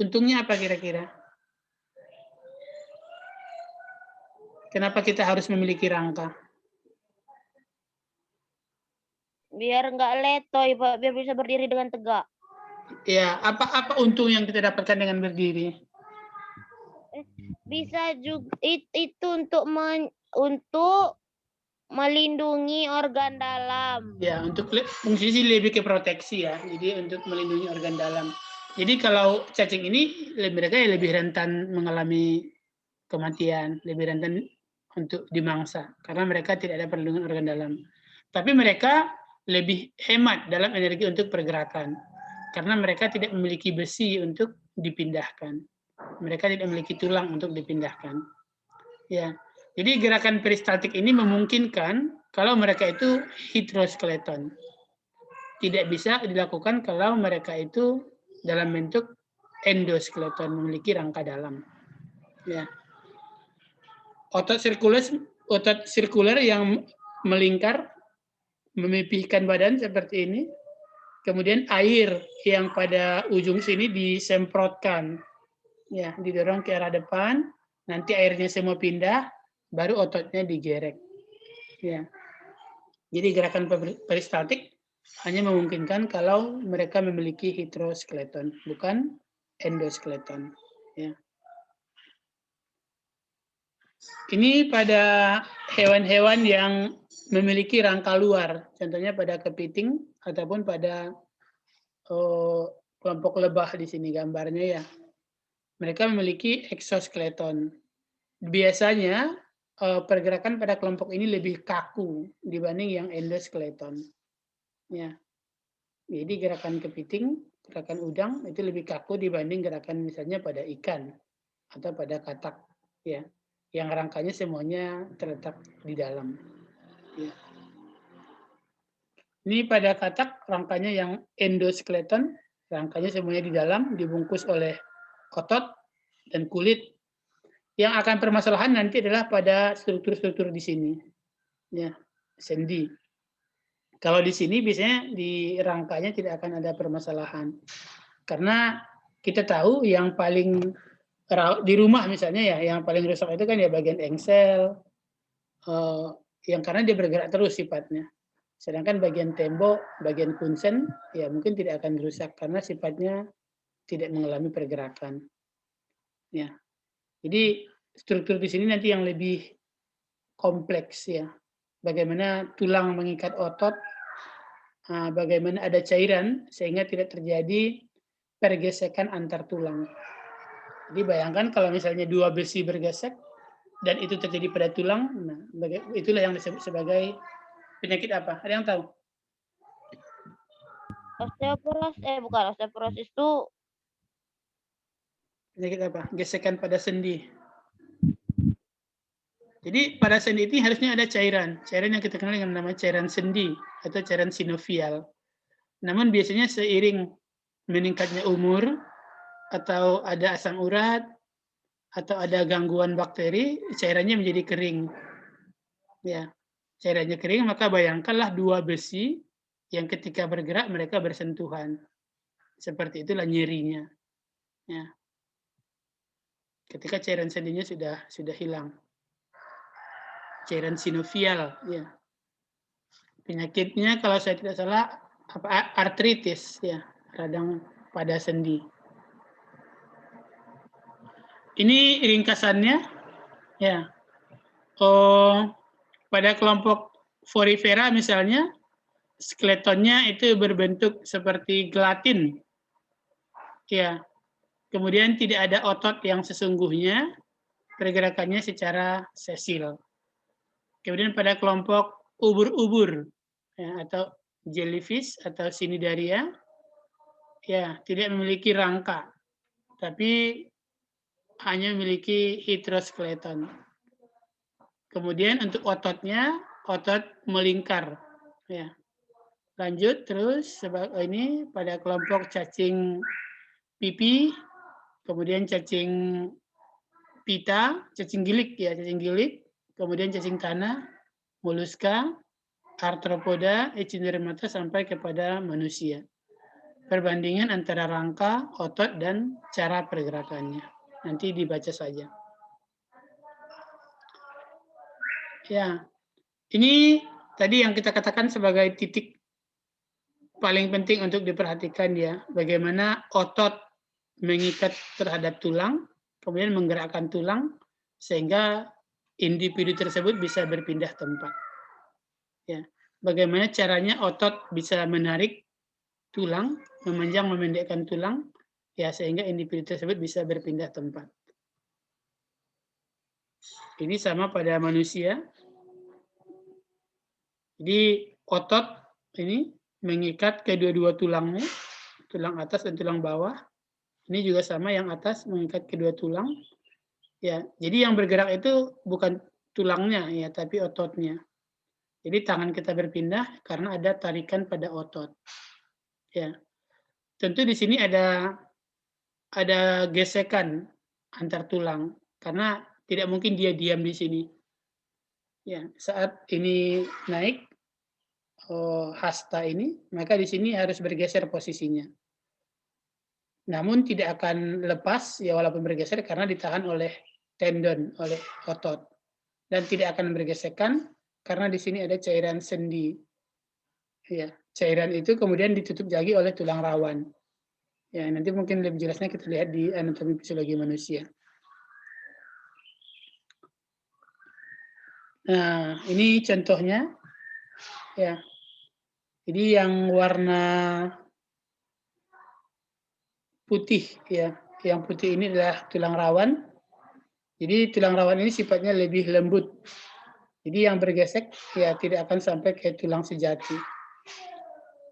Untungnya apa kira-kira? Kenapa kita harus memiliki rangka? Biar nggak letoy, Pak. Biar bisa berdiri dengan tegak. Ya, apa untung yang kita dapatkan dengan berdiri? Bisa juga itu untuk melindungi organ dalam. Ya, untuk fungsi sih lebih ke proteksi ya. Jadi untuk melindungi organ dalam. Jadi kalau cacing ini mereka lebih rentan mengalami kematian, lebih rentan untuk dimangsa karena mereka tidak ada perlindungan organ dalam. Tapi mereka lebih hemat dalam energi untuk pergerakan karena mereka tidak memiliki besi untuk dipindahkan. Mereka tidak memiliki tulang untuk dipindahkan. Ya. Jadi gerakan peristaltik ini memungkinkan kalau mereka itu hidroskeleton. Tidak bisa dilakukan kalau mereka itu dalam bentuk endoskeleton, memiliki rangka dalam. Ya. Otot sirkuler yang melingkar, memipihkan badan seperti ini. Kemudian air yang pada ujung sini disemprotkan. Ya, didorong ke arah depan, nanti airnya semua pindah, baru ototnya digerek. Ya. Jadi gerakan peristaltik hanya memungkinkan kalau mereka memiliki hidroskeleton, bukan endoskeleton. Ya. Ini pada hewan-hewan yang memiliki rangka luar, contohnya pada kepiting ataupun pada kelompok lebah di sini gambarnya ya. Mereka memiliki eksoskeleton. Biasanya pergerakan pada kelompok ini lebih kaku dibanding yang endoskeleton. Ya. Jadi gerakan kepiting, gerakan udang itu lebih kaku dibanding gerakan misalnya pada ikan atau pada katak. Ya. Yang rangkanya semuanya terletak di dalam. Ya. Ini pada katak rangkanya yang endoskeleton, rangkanya semuanya di dalam, dibungkus oleh otot dan kulit. Yang akan permasalahan nanti adalah pada struktur-struktur di sini. Ya, sendi. Kalau di sini biasanya di rangkanya tidak akan ada permasalahan. Karena kita tahu yang paling di rumah misalnya ya, yang paling rusak itu kan ya bagian engsel, yang karena dia bergerak terus sifatnya. Sedangkan bagian tembok, bagian kunsen, ya mungkin tidak akan rusak karena sifatnya tidak mengalami pergerakan. Ya, jadi struktur di sini nanti yang lebih kompleks ya. Bagaimana tulang mengikat otot, bagaimana ada cairan sehingga tidak terjadi pergesekan antar tulang. Jadi bayangkan kalau misalnya dua besi bergesek dan itu terjadi pada tulang, nah itulah yang disebut sebagai penyakit apa? Ada yang tahu? Osteoporosis itu penyakit apa? Gesekan pada sendi. Jadi pada sendi ini harusnya ada cairan. Cairan yang kita kenal dengan nama cairan sendi atau cairan sinovial. Namun biasanya seiring meningkatnya umur atau ada asam urat atau ada gangguan bakteri, cairannya menjadi kering. Ya, cairannya kering, maka bayangkanlah dua besi yang ketika bergerak mereka bersentuhan. Seperti itulah nyerinya. Ya. Ketika cairan sendinya sudah hilang. Cairan sinovial, ya. Penyakitnya kalau saya tidak salah artritis, ya, radang pada sendi. Ini ringkasannya, ya. Pada kelompok Forifera misalnya, skeletonnya itu berbentuk seperti gelatin, ya. Kemudian tidak ada otot yang sesungguhnya, pergerakannya secara sesil. Kemudian pada kelompok ubur-ubur, ya, atau jellyfish atau cnidaria, ya tidak memiliki rangka, tapi hanya memiliki hidroskeleton. Kemudian untuk ototnya, otot melingkar. Ya. Lanjut terus, ini pada kelompok cacing pipi, kemudian cacing pita, cacing gilik ya, cacing gilik, kemudian cacing tanah, moluska, arthropoda, echinodermata sampai kepada manusia. Perbandingan antara rangka, otot, dan cara pergerakannya. Nanti dibaca saja. Ya, ini tadi yang kita katakan sebagai titik paling penting untuk diperhatikan ya, bagaimana otot mengikat terhadap tulang, kemudian menggerakkan tulang, sehingga individu tersebut bisa berpindah tempat. Ya, bagaimana caranya otot bisa menarik tulang, memanjang, memendekkan tulang, ya sehingga individu tersebut bisa berpindah tempat. Ini sama pada manusia. Jadi otot ini mengikat kedua-dua tulangnya, tulang atas dan tulang bawah. Ini juga sama, yang atas mengikat kedua tulang. Ya, jadi yang bergerak itu bukan tulangnya ya, tapi ototnya. Jadi tangan kita berpindah karena ada tarikan pada otot. Ya. Tentu di sini ada gesekan antar tulang karena tidak mungkin dia diam di sini. Ya, saat ini naik hasta ini, maka di sini harus bergeser posisinya. Namun tidak akan lepas ya walaupun bergeser karena ditahan oleh tendon, oleh otot. Dan tidak akan bergesekan karena di sini ada cairan sendi. Ya, cairan itu kemudian ditutup lagi oleh tulang rawan. Ya, nanti mungkin lebih jelasnya kita lihat di anatomi fisiologi manusia. Nah, ini contohnya. Ya. Jadi yang warna putih ya, yang putih ini adalah tulang rawan. Jadi tulang rawan ini sifatnya lebih lembut. Jadi yang bergesek ya tidak akan sampai ke tulang sejati.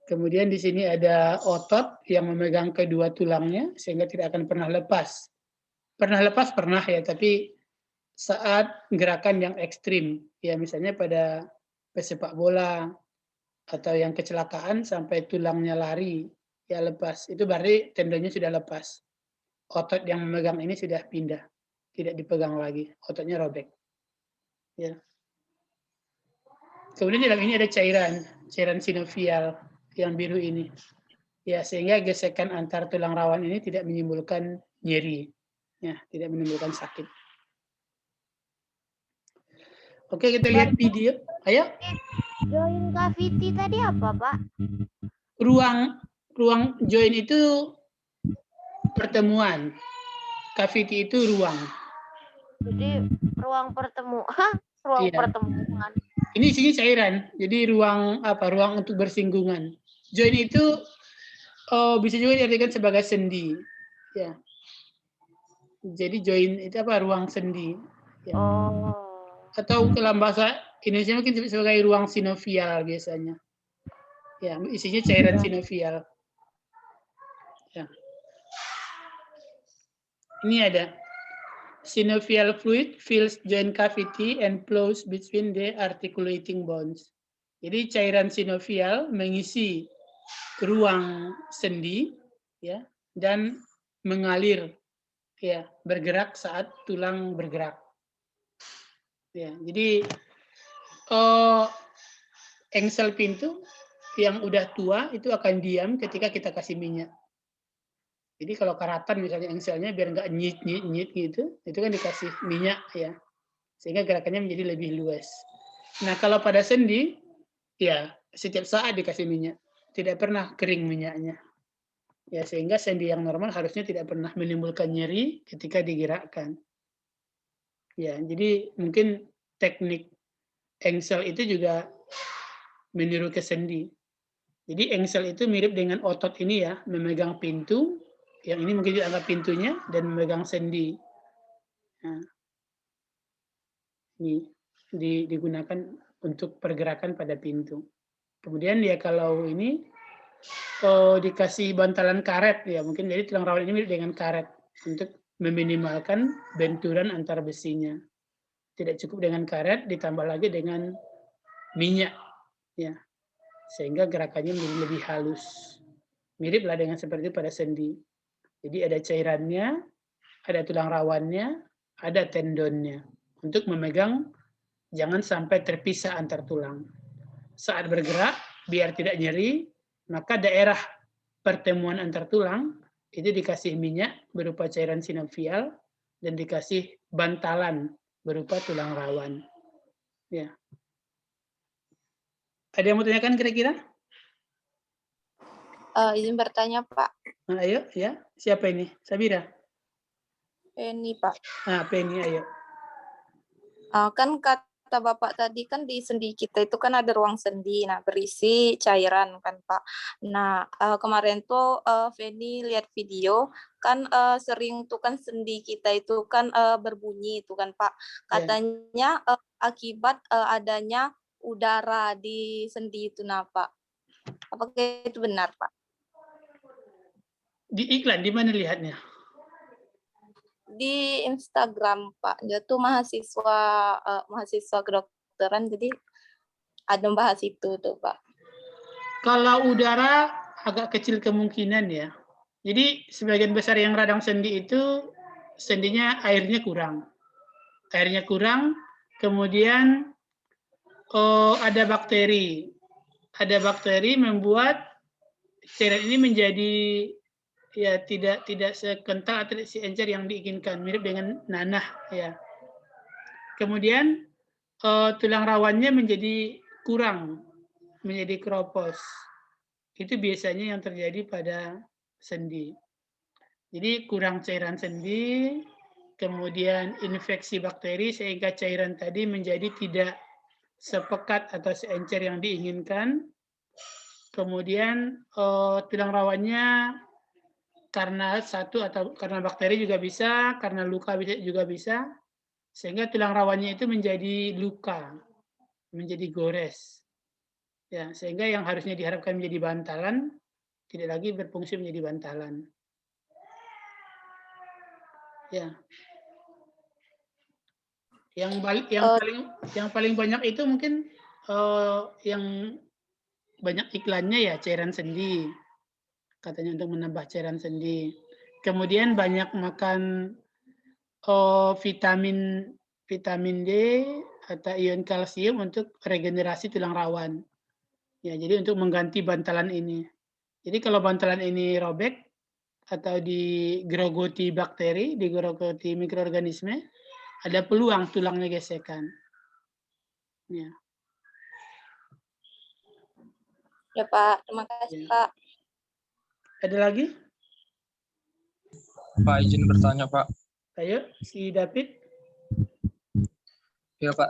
Kemudian di sini ada otot yang memegang kedua tulangnya sehingga tidak akan pernah lepas. Pernah lepas pernah ya, tapi saat gerakan yang ekstrim ya, misalnya pada pesepak bola atau yang kecelakaan sampai tulangnya lari ya lepas, itu berarti tendonnya sudah lepas. Otot yang memegang ini sudah pindah, tidak dipegang lagi, ototnya robek. Ya. Kemudian di dalam ini ada cairan sinovial yang biru ini. Ya, sehingga gesekan antar tulang rawan ini tidak menimbulkan nyeri. Ya, tidak menimbulkan sakit. Oke, kita lihat video. Ayo. Join cavity tadi apa, Pak? Ruang join itu pertemuan. Cavity itu ruang. Jadi ruang pertemuan, ruang Iya. pertemuan. Ini isinya cairan. Jadi ruang apa? Ruang untuk bersinggungan. Join itu bisa juga diartikan sebagai sendi. Ya. Jadi join itu apa? Ruang sendi. Ya. Oh. Atau dalam bahasa Indonesia mungkin sebagai ruang sinovial biasanya. Ya, isinya cairan sinovial. Ya. Ini ada synovial fluid fills joint cavity and flows between the articulating bones. Jadi cairan sinovial mengisi ruang sendi ya dan mengalir ya, bergerak saat tulang bergerak. Ya, jadi engsel pintu yang udah tua itu akan diam ketika kita kasih minyak. Jadi kalau karatan misalnya engselnya biar nggak nyit gitu, itu kan dikasih minyak ya, sehingga gerakannya menjadi lebih luas. Nah kalau pada sendi, ya setiap saat dikasih minyak, tidak pernah kering minyaknya. Ya sehingga sendi yang normal harusnya tidak pernah menimbulkan nyeri ketika digerakkan. Ya jadi mungkin teknik engsel itu juga meniru ke sendi. Jadi engsel itu mirip dengan otot ini ya, memegang pintu. Yang ini mungkin dianggap pintunya dan memegang sendi. Nah, ini digunakan untuk pergerakan pada pintu. Kemudian ya kalau ini dikasih bantalan karet ya, mungkin jadi tulang rawan ini mirip dengan karet untuk meminimalkan benturan antar besinya. Tidak cukup dengan karet, ditambah lagi dengan minyak ya, sehingga gerakannya menjadi lebih halus. Miriplah dengan seperti pada sendi. Jadi ada cairannya, ada tulang rawannya, ada tendonnya. Untuk memegang, jangan sampai terpisah antar tulang. Saat bergerak, biar tidak nyeri, maka daerah pertemuan antar tulang, itu dikasih minyak berupa cairan sinovial, dan dikasih bantalan berupa tulang rawan. Ya. Ada yang mau tanyakan kira-kira? Izin bertanya, Pak. Nah, ayo, ya. Siapa ini? Sabira? Penny, Pak. Nah, Penny, ayo. Kan kata Bapak tadi kan di sendi kita itu kan ada ruang sendi, nah berisi cairan kan Pak. Nah kemarin tuh Feni lihat video kan sering tuh kan sendi kita itu kan berbunyi itu kan Pak. Katanya akibat adanya udara di sendi itu nah Pak. Apakah itu benar Pak? Di iklan di mana lihatnya? Di Instagram Pak, dia tuh mahasiswa kedokteran, jadi ada bahas itu tuh Pak. Kalau udara agak kecil kemungkinan ya. Jadi sebagian besar yang radang sendi itu sendinya airnya kurang. Airnya kurang, kemudian ada bakteri. Ada bakteri membuat cairan ini menjadi ya tidak sekental atau seencer yang diinginkan, mirip dengan nanah ya. Kemudian tulang rawannya menjadi kurang, menjadi keropos. Itu biasanya yang terjadi pada sendi. Jadi kurang cairan sendi, kemudian infeksi bakteri sehingga cairan tadi menjadi tidak sepekat atau seencer yang diinginkan. Kemudian tulang rawannya karena satu atau karena bakteri juga bisa, karena luka juga bisa, sehingga tulang rawannya itu menjadi luka, menjadi gores. Ya, sehingga yang harusnya diharapkan menjadi bantalan tidak lagi berfungsi menjadi bantalan. Ya. Yang paling banyak itu mungkin yang banyak iklannya ya cairan sendi. Katanya untuk menambah cairan sendi. Kemudian banyak makan vitamin D atau ion kalsium untuk regenerasi tulang rawan. Ya, jadi untuk mengganti bantalan ini. Jadi kalau bantalan ini robek atau digerogoti bakteri, digerogoti mikroorganisme, ada peluang tulangnya gesekan. Ya. Ya Pak, terima kasih Ya. Pak. Ada lagi? Pak, izin bertanya Pak. Ayo, si David. Ya Pak,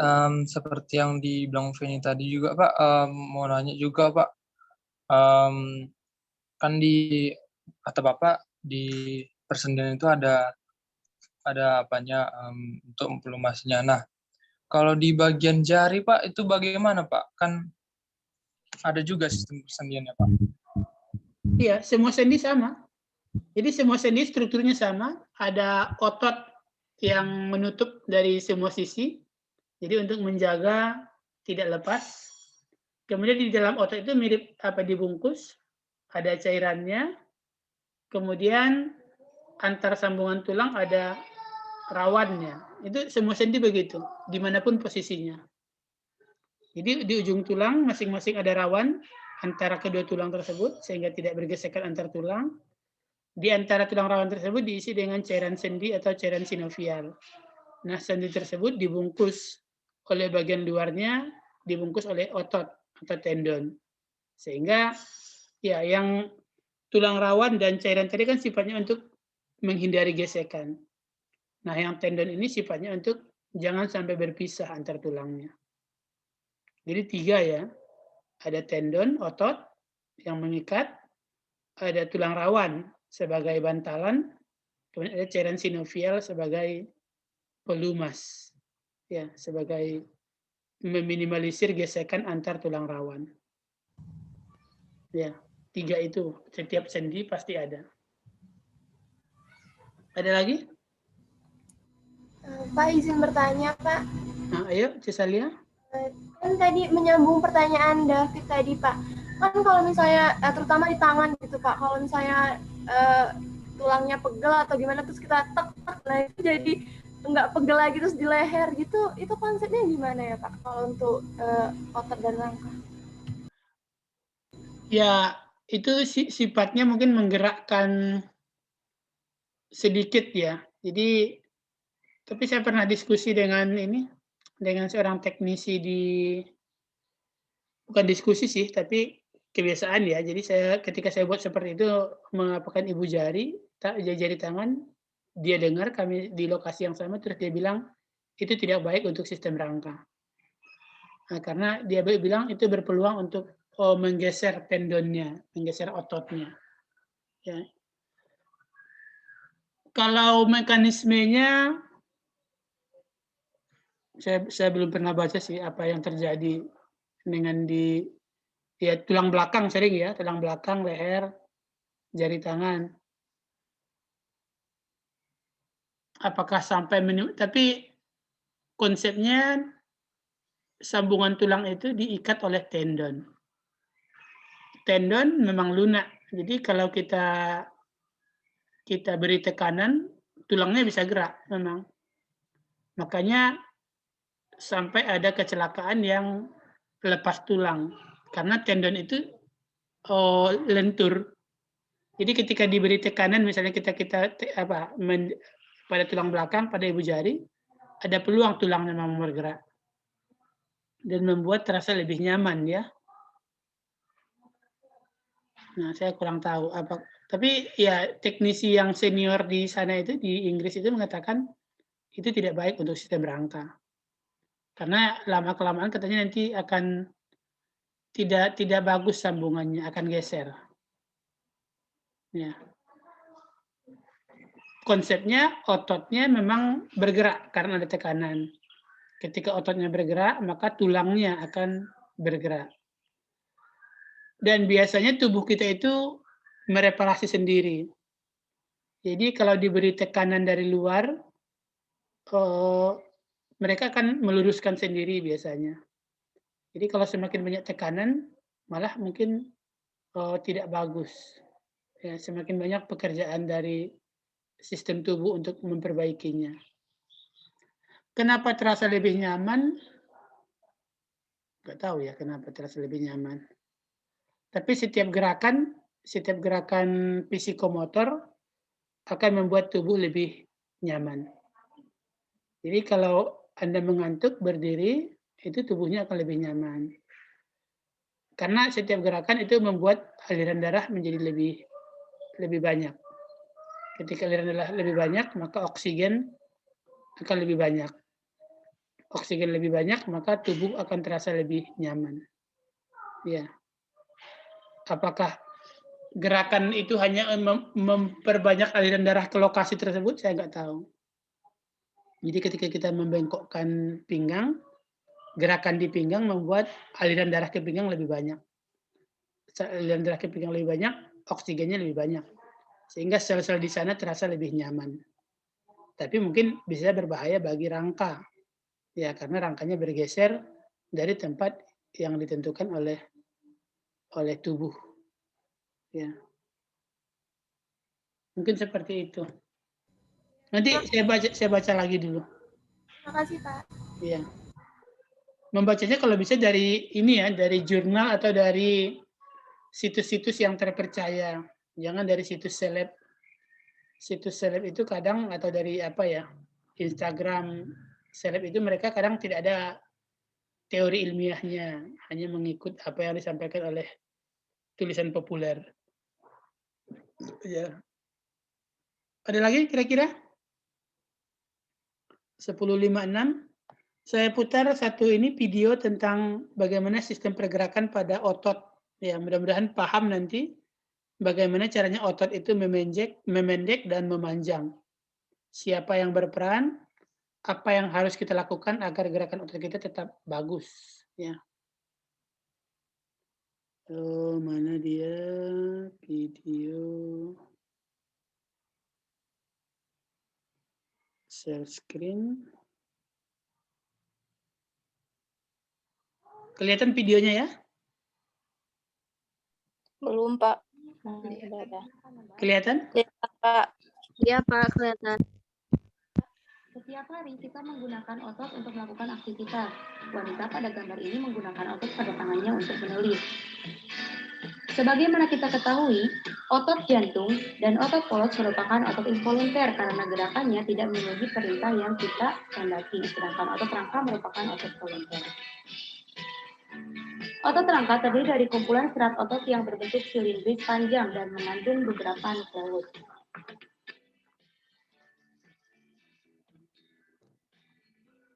seperti yang dibilang Feni tadi juga Pak, mau nanya juga Pak. Kan di kata Bapak di persendian itu ada apanya untuk pelumasinya. Nah, kalau di bagian jari Pak itu bagaimana Pak? Kan ada juga sistem persendiannya Pak. Iya, semua sendi sama. Jadi semua sendi strukturnya sama. Ada otot yang menutup dari semua sisi. Jadi untuk menjaga tidak lepas. Kemudian di dalam otot itu mirip apa dibungkus. Ada cairannya. Kemudian antar sambungan tulang ada rawannya. Itu semua sendi begitu, dimanapun posisinya. Jadi di ujung tulang masing-masing ada rawan antara kedua tulang tersebut sehingga tidak bergesekan antar tulang. Di antara tulang rawan tersebut diisi dengan cairan sendi atau cairan sinovial. Nah, sendi tersebut dibungkus oleh bagian luarnya, dibungkus oleh otot atau tendon. Sehingga ya yang tulang rawan dan cairan tadi kan sifatnya untuk menghindari gesekan. Nah, yang tendon ini sifatnya untuk jangan sampai berpisah antar tulangnya. Jadi 3 ya, ada tendon, otot yang mengikat, ada tulang rawan sebagai bantalan, kemudian ada cairan sinovial sebagai pelumas, ya, sebagai meminimalisir gesekan antar tulang rawan. Ya, 3 itu setiap sendi pasti ada. Ada lagi? Pak izin bertanya Pak. Nah, ayo Cesalia. Kan tadi menyambung pertanyaan David tadi Pak. Kan kalau misalnya terutama di tangan gitu Pak, kalau misalnya tulangnya pegel atau gimana terus kita tek, nah itu jadi nggak pegel lagi terus di leher gitu, itu konsepnya gimana ya Pak kalau untuk otot dan rangka? Ya, itu sifatnya mungkin menggerakkan sedikit ya. Jadi, tapi saya pernah diskusi dengan seorang teknisi bukan diskusi sih, tapi kebiasaan ya. Jadi ketika saya buat seperti itu, mengapakan ibu jari tangan, dia dengar kami di lokasi yang sama, terus dia bilang, itu tidak baik untuk sistem rangka. Nah, karena dia bilang itu berpeluang untuk menggeser tendonnya, menggeser ototnya. Ya. Kalau mekanismenya, saya belum pernah baca sih apa yang terjadi dengan ya tulang belakang sering ya, tulang belakang, leher, jari tangan. Apakah sampai tapi konsepnya sambungan tulang itu diikat oleh tendon. Tendon memang lunak. Jadi kalau kita beri tekanan, tulangnya bisa gerak memang. Makanya sampai ada kecelakaan yang lepas tulang karena tendon itu lentur. Jadi ketika diberi tekanan, misalnya pada tulang belakang, pada ibu jari, ada peluang tulangnya memang bergerak dan membuat terasa lebih nyaman ya. Nah, saya kurang tahu apa, tapi ya teknisi yang senior di sana itu di Inggris itu mengatakan itu tidak baik untuk sistem rangka. Karena lama-kelamaan katanya nanti akan tidak bagus sambungannya, akan geser. Ya. Konsepnya ototnya memang bergerak karena ada tekanan. Ketika ototnya bergerak, maka tulangnya akan bergerak. Dan biasanya tubuh kita itu mereparasi sendiri. Jadi kalau diberi tekanan dari luar, mereka akan meluruskan sendiri biasanya. Jadi kalau semakin banyak tekanan, malah mungkin tidak bagus. Ya, semakin banyak pekerjaan dari sistem tubuh untuk memperbaikinya. Kenapa terasa lebih nyaman? Nggak tahu ya kenapa terasa lebih nyaman. Tapi setiap gerakan psikomotor akan membuat tubuh lebih nyaman. Jadi kalau Anda mengantuk berdiri, itu tubuhnya akan lebih nyaman. Karena setiap gerakan itu membuat aliran darah menjadi lebih banyak. Ketika aliran darah lebih banyak, maka oksigen akan lebih banyak. Oksigen lebih banyak, maka tubuh akan terasa lebih nyaman. Ya. Apakah gerakan itu hanya memperbanyak aliran darah ke lokasi tersebut? Saya nggak tahu. Jadi ketika kita membengkokkan pinggang, gerakan di pinggang membuat aliran darah ke pinggang lebih banyak. Aliran darah ke pinggang lebih banyak, oksigennya lebih banyak. Sehingga sel-sel di sana terasa lebih nyaman. Tapi mungkin bisa berbahaya bagi rangka. Ya, karena rangkanya bergeser dari tempat yang ditentukan oleh tubuh. Ya. Mungkin seperti itu. Nanti saya baca lagi dulu. Terima kasih, Pak. Iya. Membacanya kalau bisa dari ini ya, dari jurnal atau dari situs-situs yang terpercaya. Jangan dari situs seleb. Situs seleb itu kadang atau dari apa ya, Instagram seleb itu mereka kadang tidak ada teori ilmiahnya, hanya mengikut apa yang disampaikan oleh tulisan populer. Ya. Ada lagi kira-kira? 10.56. Saya putar satu ini video tentang bagaimana sistem pergerakan pada otot. Ya, mudah-mudahan paham nanti bagaimana caranya otot itu memendek dan memanjang. Siapa yang berperan, apa yang harus kita lakukan agar gerakan otot kita tetap bagus. Ya. Mana dia video? Share screen. Kelihatan videonya ya? Belum, Pak. Kelihatan? Kelihatan, Pak. Iya, Pak, kelihatan. Setiap hari kita menggunakan otot untuk melakukan aktivitas. Wanita pada gambar ini menggunakan otot pada tangannya untuk menulis. Sebagaimana kita ketahui, otot jantung dan otot polos merupakan otot involunter karena gerakannya tidak memenuhi perintah yang kita kehendaki, sedangkan otot rangka merupakan otot volunter. Otot rangka terdiri dari kumpulan serat otot yang berbentuk silindris panjang dan mengandung beberapa nukleus.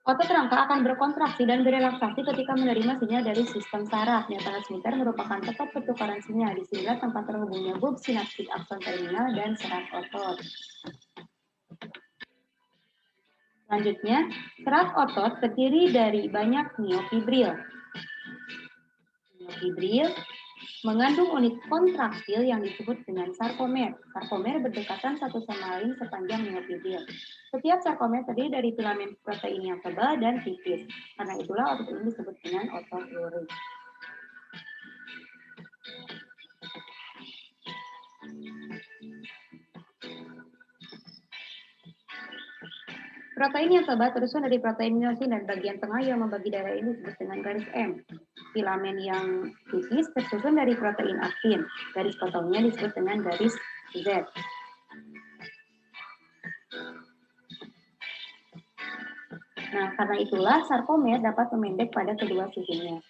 Otot rangka akan berkontraksi dan berelaksasi ketika menerima sinyal dari sistem saraf. Neurotransmitter merupakan tempat pertukaran sinyal. Disinilah tempat terhubungnya bulb sinaptik akson terminal dan serat otot. Selanjutnya, serat otot terdiri dari banyak miofibril. Miofibril mengandung unit kontraktil yang disebut dengan sarkomer. Sarkomer berdekatan satu sama lain sepanjang miofibril. Setiap sarkomer terdiri dari filamen protein yang tebal dan tipis. Karena itulah otot ini disebut dengan otot lurik. Protein yang tebal tersusun dari protein miosin dan bagian tengah yang membagi darah ini disebut dengan garis M. Filamen yang tipis tersusun dari protein aktin. Garis potongnya disebut dengan garis Z. Nah, karena itulah sarkomer dapat memendek pada kedua sisinya.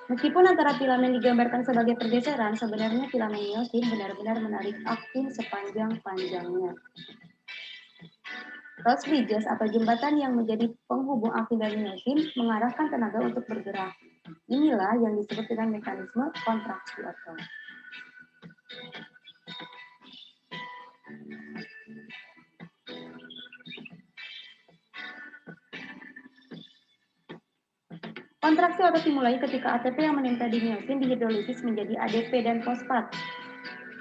Meskipun antara filamen digambarkan sebagai pergeseran, sebenarnya filamen miosin benar-benar menarik aktin sepanjang-panjangnya. Cross bridges atau jembatan yang menjadi penghubung aktin dan miosin mengarahkan tenaga untuk bergerak. Inilah yang disebut dengan mekanisme kontraksi otot. Kontraksi otot dimulai ketika ATP yang menempel di miosin dihidrolisis menjadi ADP dan fosfat.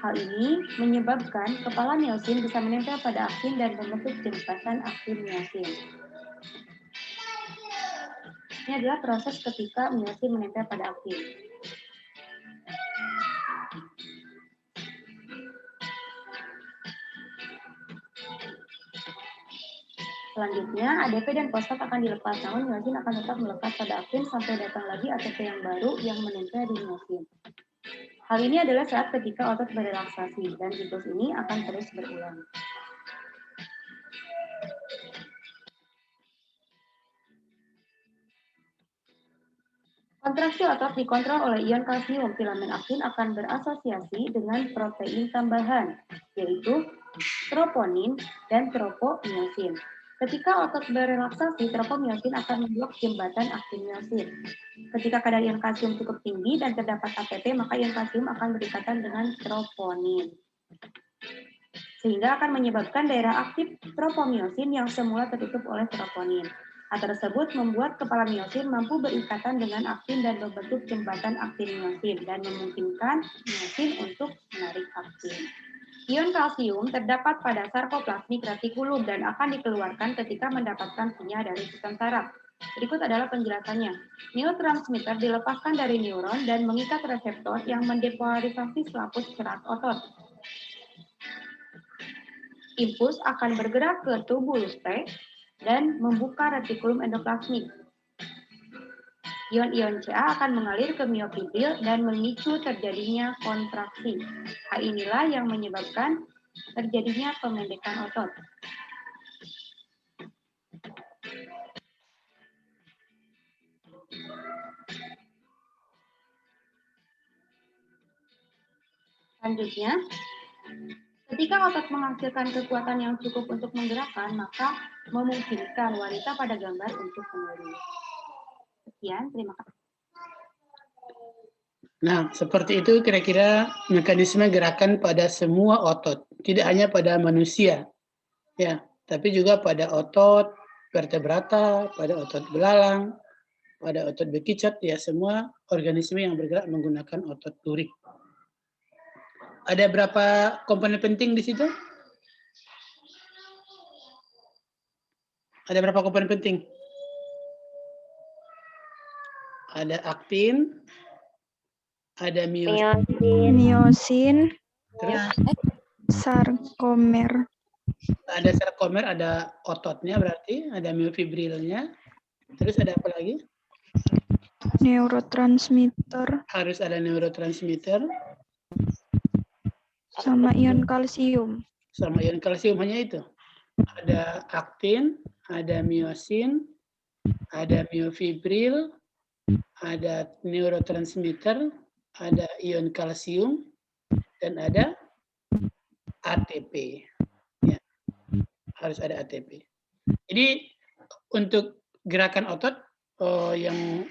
Hal ini menyebabkan kepala miosin bisa menempel pada aktin dan membentuk jembatan aktin miosin. Ini adalah proses ketika miosin menempel pada aktin. Selanjutnya, ADP dan fosfat akan dilepas, namun miosin akan tetap melekat pada aktin sampai datang lagi ATP yang baru yang menempel di miosin. Hal ini adalah saat ketika otot berelaksasi, dan siklus ini akan terus berulang. Kontraksi otot dikontrol oleh ion kalsium. Filamen aktin akan berasosiasi dengan protein tambahan, yaitu troponin dan tropomiosin. Ketika otot berelaksasi, tropomiosin akan memblok jembatan aktin miosin. Ketika kadar ion kalsium cukup tinggi dan terdapat ATP, maka ion kalsium akan berdekatan dengan troponin. Sehingga akan menyebabkan daerah aktif tropomiosin yang semula tertutup oleh troponin. Hal tersebut membuat kepala miosin mampu berikatan dengan aktin dan membentuk jembatan aktin miosin dan memungkinkan miosin untuk menarik aktin. Ion kalsium terdapat pada sarkoplasmik retikulum dan akan dikeluarkan ketika mendapatkan sinyal dari sistem saraf. Berikut adalah penjelasannya. Neurotransmitter dilepaskan dari neuron dan mengikat reseptor yang mendepolarisasi selaput serat otot. Impuls akan bergerak ke tubulus T dan membuka retikulum endoplasmik. Ion-ion Ca akan mengalir ke miofibril dan memicu terjadinya kontraksi. Hal inilah yang menyebabkan terjadinya pemendekan otot. Selanjutnya, ketika otot menghasilkan kekuatan yang cukup untuk menggerakkan, maka memungkinkan wanita pada gambar untuk menulis. Sekian, terima kasih. Nah, seperti itu kira-kira mekanisme gerakan pada semua otot, tidak hanya pada manusia, ya, tapi juga pada otot vertebrata, pada otot belalang, pada otot bekicot, ya, semua organisme yang bergerak menggunakan otot lurik. Ada berapa komponen penting di situ? Ada berapa komponen penting? Ada aktin, ada miosin, terus sarkomer. Ada sarkomer, ada ototnya berarti, ada miofibrilnya. Terus ada apa lagi? Neurotransmitter. Harus ada neurotransmitter. Sama ion kalsium. Sama ion kalsium, hanya itu. Ada aktin, ada miosin, ada miofibril, ada neurotransmitter, ada ion kalsium, dan ada ATP. Ya. harus ada ATP. Jadi untuk gerakan otot yang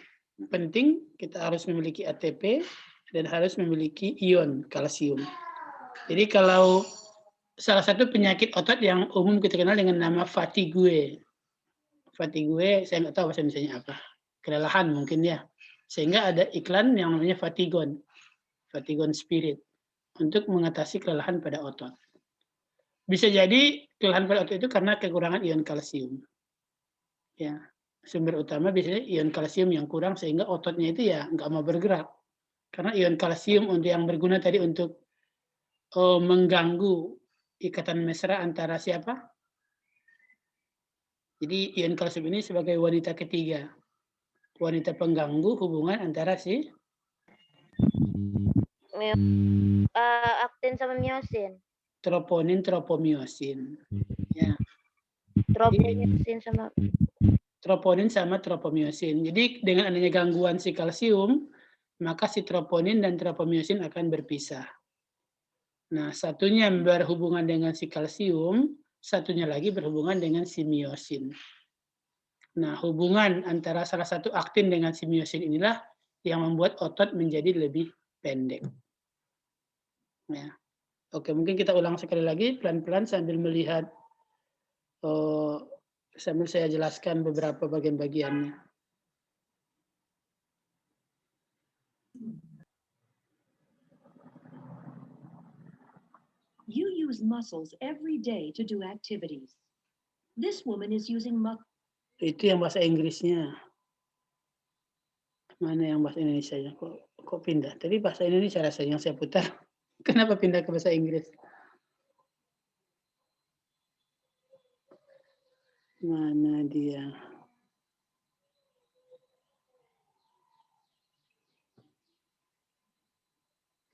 penting kita harus memiliki ATP dan harus memiliki ion kalsium. Jadi kalau salah satu penyakit otot yang umum kita kenal dengan nama fatigue. Fatigue, saya nggak tahu bahasa Indonesianya apa. Kelelahan mungkin ya. Sehingga ada iklan yang namanya Fatigon. Fatigon Spirit. Untuk mengatasi kelelahan pada otot. Bisa jadi kelelahan pada otot itu karena kekurangan ion kalsium. Ya, sumber utama biasanya ion kalsium yang kurang sehingga ototnya itu ya nggak mau bergerak. Karena ion kalsium untuk yang berguna tadi untuk mengganggu ikatan mesra antara siapa? Jadi ion kalsium ini sebagai wanita ketiga. Wanita pengganggu hubungan antara si aktin sama miosin. troponin, tropomiosin. Ya. Tropomiosin sama Troponin sama tropomiosin. Jadi dengan adanya gangguan si kalsium, maka si troponin dan tropomiosin akan berpisah. Nah, satunya berhubungan dengan si kalsium, satunya lagi berhubungan dengan si miosin. Nah, hubungan antara salah satu aktin dengan si miosin inilah yang membuat otot menjadi lebih pendek. Ya. Oke, mungkin kita ulang sekali lagi pelan-pelan sambil melihat, sambil saya jelaskan beberapa bagian-bagiannya. You use muscles every day to do activities. This woman is using Itu yang bahasa Inggrisnya. Mana yang bahasa Indonesianya? Kok pindah? Tadi bahasa Indonesia rasanya yang saya putar. Kenapa pindah ke bahasa Inggris? Mana dia?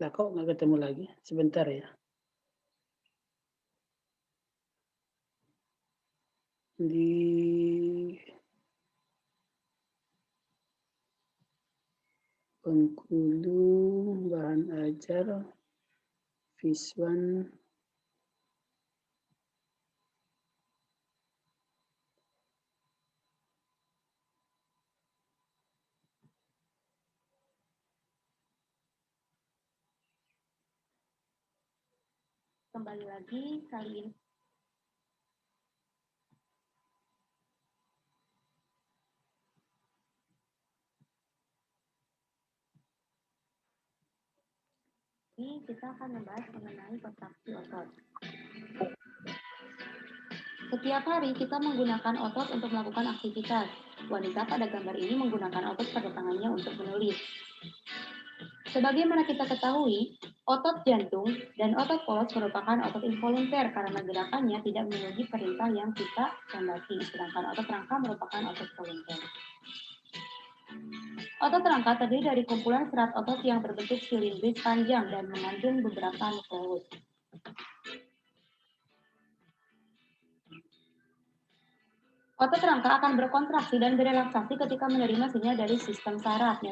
Lah kok nggak ketemu lagi? Sebentar ya. Di Bengkulu, bahan ajar, Viswan, Kembali lagi kali ini. Ini kita akan membahas mengenai kontraksi otot. Setiap hari kita menggunakan otot untuk melakukan aktivitas. Wanita pada gambar ini menggunakan otot pada tangannya untuk menulis. Sebagaimana kita ketahui, otot jantung dan otot polos merupakan otot involunter karena gerakannya tidak memenuhi perintah yang kita kendaki, sedangkan otot rangka merupakan otot volunter. Otot rangka terdiri dari kumpulan serat otot yang berbentuk silindris panjang dan mengandung beberapa nukleus. Otot rangka akan berkontraksi dan berelaksasi ketika menerima sinyal dari sistem saraf.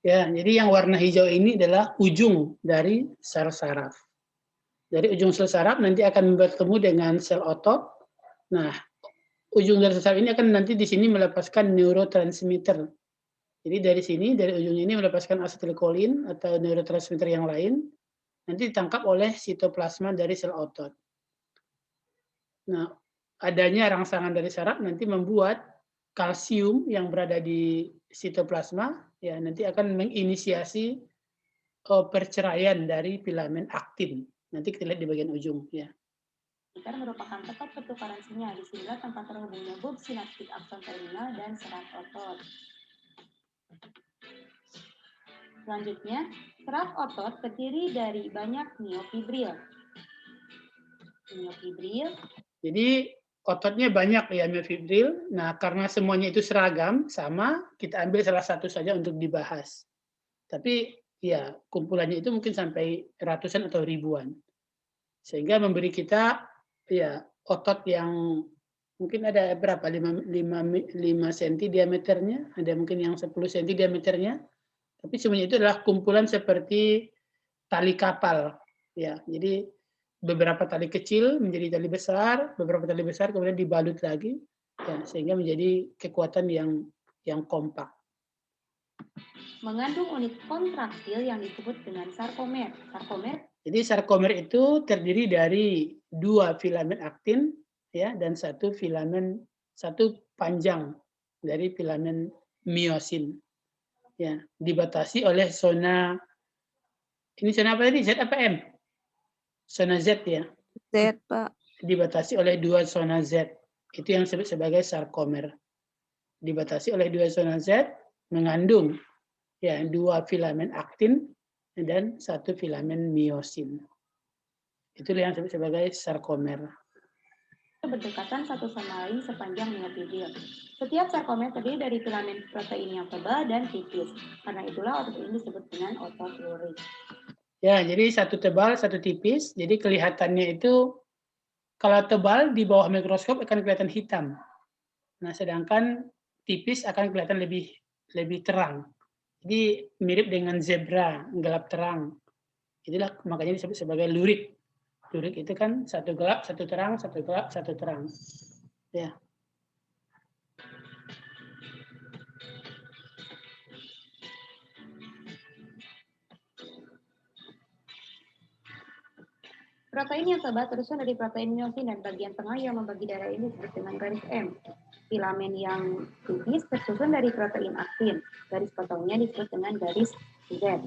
Ya, jadi yang warna hijau ini adalah ujung dari sel saraf. Dari ujung sel saraf nanti akan bertemu dengan sel otot. Nah, ujung dari sel saraf ini akan nanti di sini melepaskan neurotransmitter. Jadi dari sini, dari ujung ini melepaskan asetilkolin atau neurotransmitter yang lain, nanti ditangkap oleh sitoplasma dari sel otot. Nah, adanya rangsangan dari saraf nanti membuat kalsium yang berada di sitoplasma, ya nanti akan menginisiasi perceraian dari filamen aktin. Nanti kita lihat di bagian ujung, ya. Ini merupakan tempat pertukaran sinyal, disinilah tempat terhubungnya bulb sinaptik akson terminal dan serat otot. Selanjutnya, saraf otot terdiri dari banyak miofibril. Miofibril. Jadi ototnya banyak ya miofibril. Nah, karena semuanya itu seragam, sama, kita ambil salah satu saja untuk dibahas. Tapi ya kumpulannya itu mungkin sampai ratusan atau ribuan. Sehingga memberi kita ya otot yang mungkin ada berapa? 5 cm diameternya, ada mungkin yang 10 cm diameternya. Tapi semuanya itu adalah kumpulan seperti tali kapal, ya. Jadi beberapa tali kecil menjadi tali besar, beberapa tali besar kemudian dibalut lagi, ya, sehingga menjadi kekuatan yang kompak. Mengandung unit kontraktil yang disebut dengan sarkomer. Jadi sarkomer itu terdiri dari 2 filamen aktin, ya, dan satu panjang dari filamen miosin. Ya, dibatasi oleh zona, ini zona apa tadi? Z apa M? Zona Z, ya. Z, Pak. Dibatasi oleh 2 zona Z. Itu yang disebut sebagai sarkomer. Dibatasi oleh 2 zona Z, mengandung, ya, 2 filamen aktin dan 1 filamen miosin. Itulah yang disebut sebagai sarkomer. Berdekatan satu sama lain sepanjang miofibril. Setiap sarkomer terdiri dari filamen protein yang tebal dan tipis. Karena itulah otot ini disebut dengan otot lurik. Ya, jadi satu tebal, satu tipis. Jadi kelihatannya itu kalau tebal di bawah mikroskop akan kelihatan hitam. Nah, sedangkan tipis akan kelihatan lebih terang. Jadi mirip dengan zebra, gelap terang. Itulah makanya disebut sebagai lurik. Lurik itu kan satu gelap, satu terang, satu gelap, satu terang. Ya. Protein yang tebal tersusun dari protein miosin dan bagian tengah yang membagi darah ini disebut dengan garis M. Filamen yang tipis tersusun dari protein aktin. Garis potongnya disebut dengan garis Z.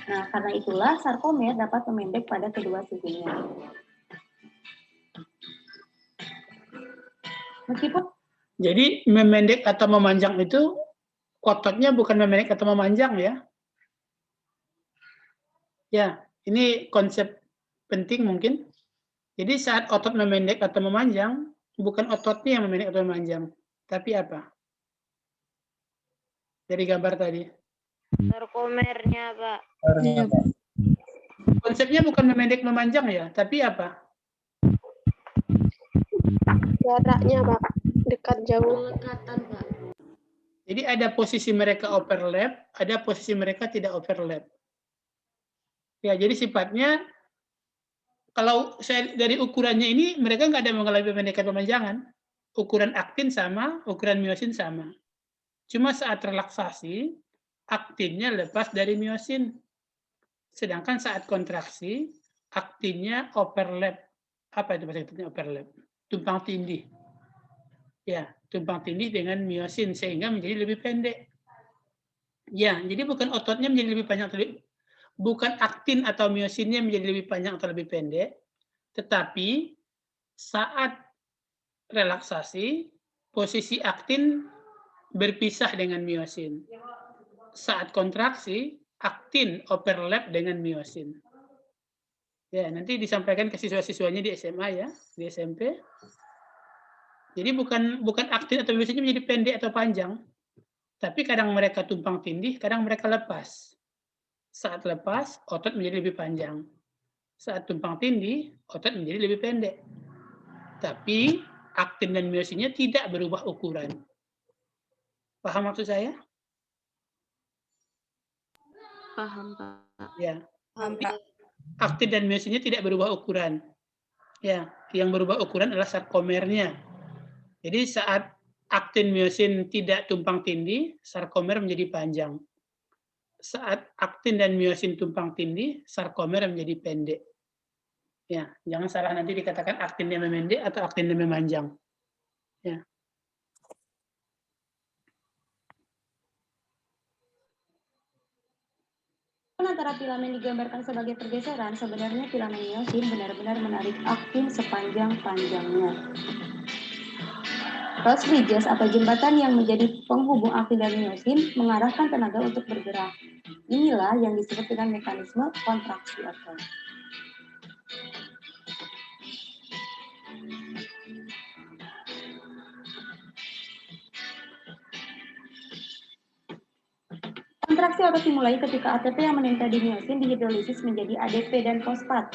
Nah, karena itulah sarkomer dapat memendek pada kedua sisinya. Meskipun jadi memendek atau memanjang itu ototnya bukan memendek atau memanjang, ya. Ya, ini konsep penting mungkin. Jadi saat otot memendek atau memanjang, bukan ototnya yang memendek atau memanjang, tapi apa? Dari gambar tadi. Sarkomernya, Pak. Konsepnya bukan memendek memanjang, ya, tapi apa? Jaraknya, Pak. Dekat jauh. Pendekatan, Pak. Jadi ada posisi mereka overlap, ada posisi mereka tidak overlap. Ya, jadi sifatnya kalau saya dari ukurannya ini mereka nggak ada mengalami pemendekan pemanjangan. Ukuran aktin sama, ukuran miosin sama. Cuma saat relaksasi, aktinnya lepas dari miosin. Sedangkan saat kontraksi, aktinnya overlap. Apa itu bahasa Inggrisnya overlap? Tumpang tindih. Ya, tumpang tindih dengan miosin sehingga menjadi lebih pendek. Ya, jadi bukan ototnya menjadi lebih panjang atau bukan aktin atau miosinnya menjadi lebih panjang atau lebih pendek, tetapi saat relaksasi, posisi aktin berpisah dengan miosin. Saat kontraksi, aktin overlap dengan miosin. Ya, nanti disampaikan ke siswa-siswanya di SMA, ya, di SMP. Jadi bukan aktin atau miosinnya menjadi pendek atau panjang, tapi kadang mereka tumpang tindih, kadang mereka lepas. Saat lepas, otot menjadi lebih panjang. Saat tumpang tindih, otot menjadi lebih pendek. Tapi aktin dan miosinnya tidak berubah ukuran. Paham maksud saya? Paham, Pak. Ya. Paham, Pak. Aktin dan miosinnya tidak berubah ukuran. Ya, yang berubah ukuran adalah sarkomernya. Jadi saat aktin miosin tidak tumpang tindih, sarkomer menjadi panjang. Saat aktin dan miosin tumpang tindih, sarkomer menjadi pendek. Ya, jangan salah nanti dikatakan aktinnya memendek atau aktinnya memanjang. Ya. antara filamen digambarkan sebagai pergeseran, sebenarnya filamen miosin benar-benar menarik aktin sepanjang-panjangnya. Cross bridges atau jembatan yang menjadi penghubung aktin dan miosin mengarahkan tenaga untuk bergerak. Inilah yang disebut dengan mekanisme kontraksi otot. Kontraksi otot dimulai ketika ATP yang menempel di miosin dihidrolisis menjadi ADP dan fosfat.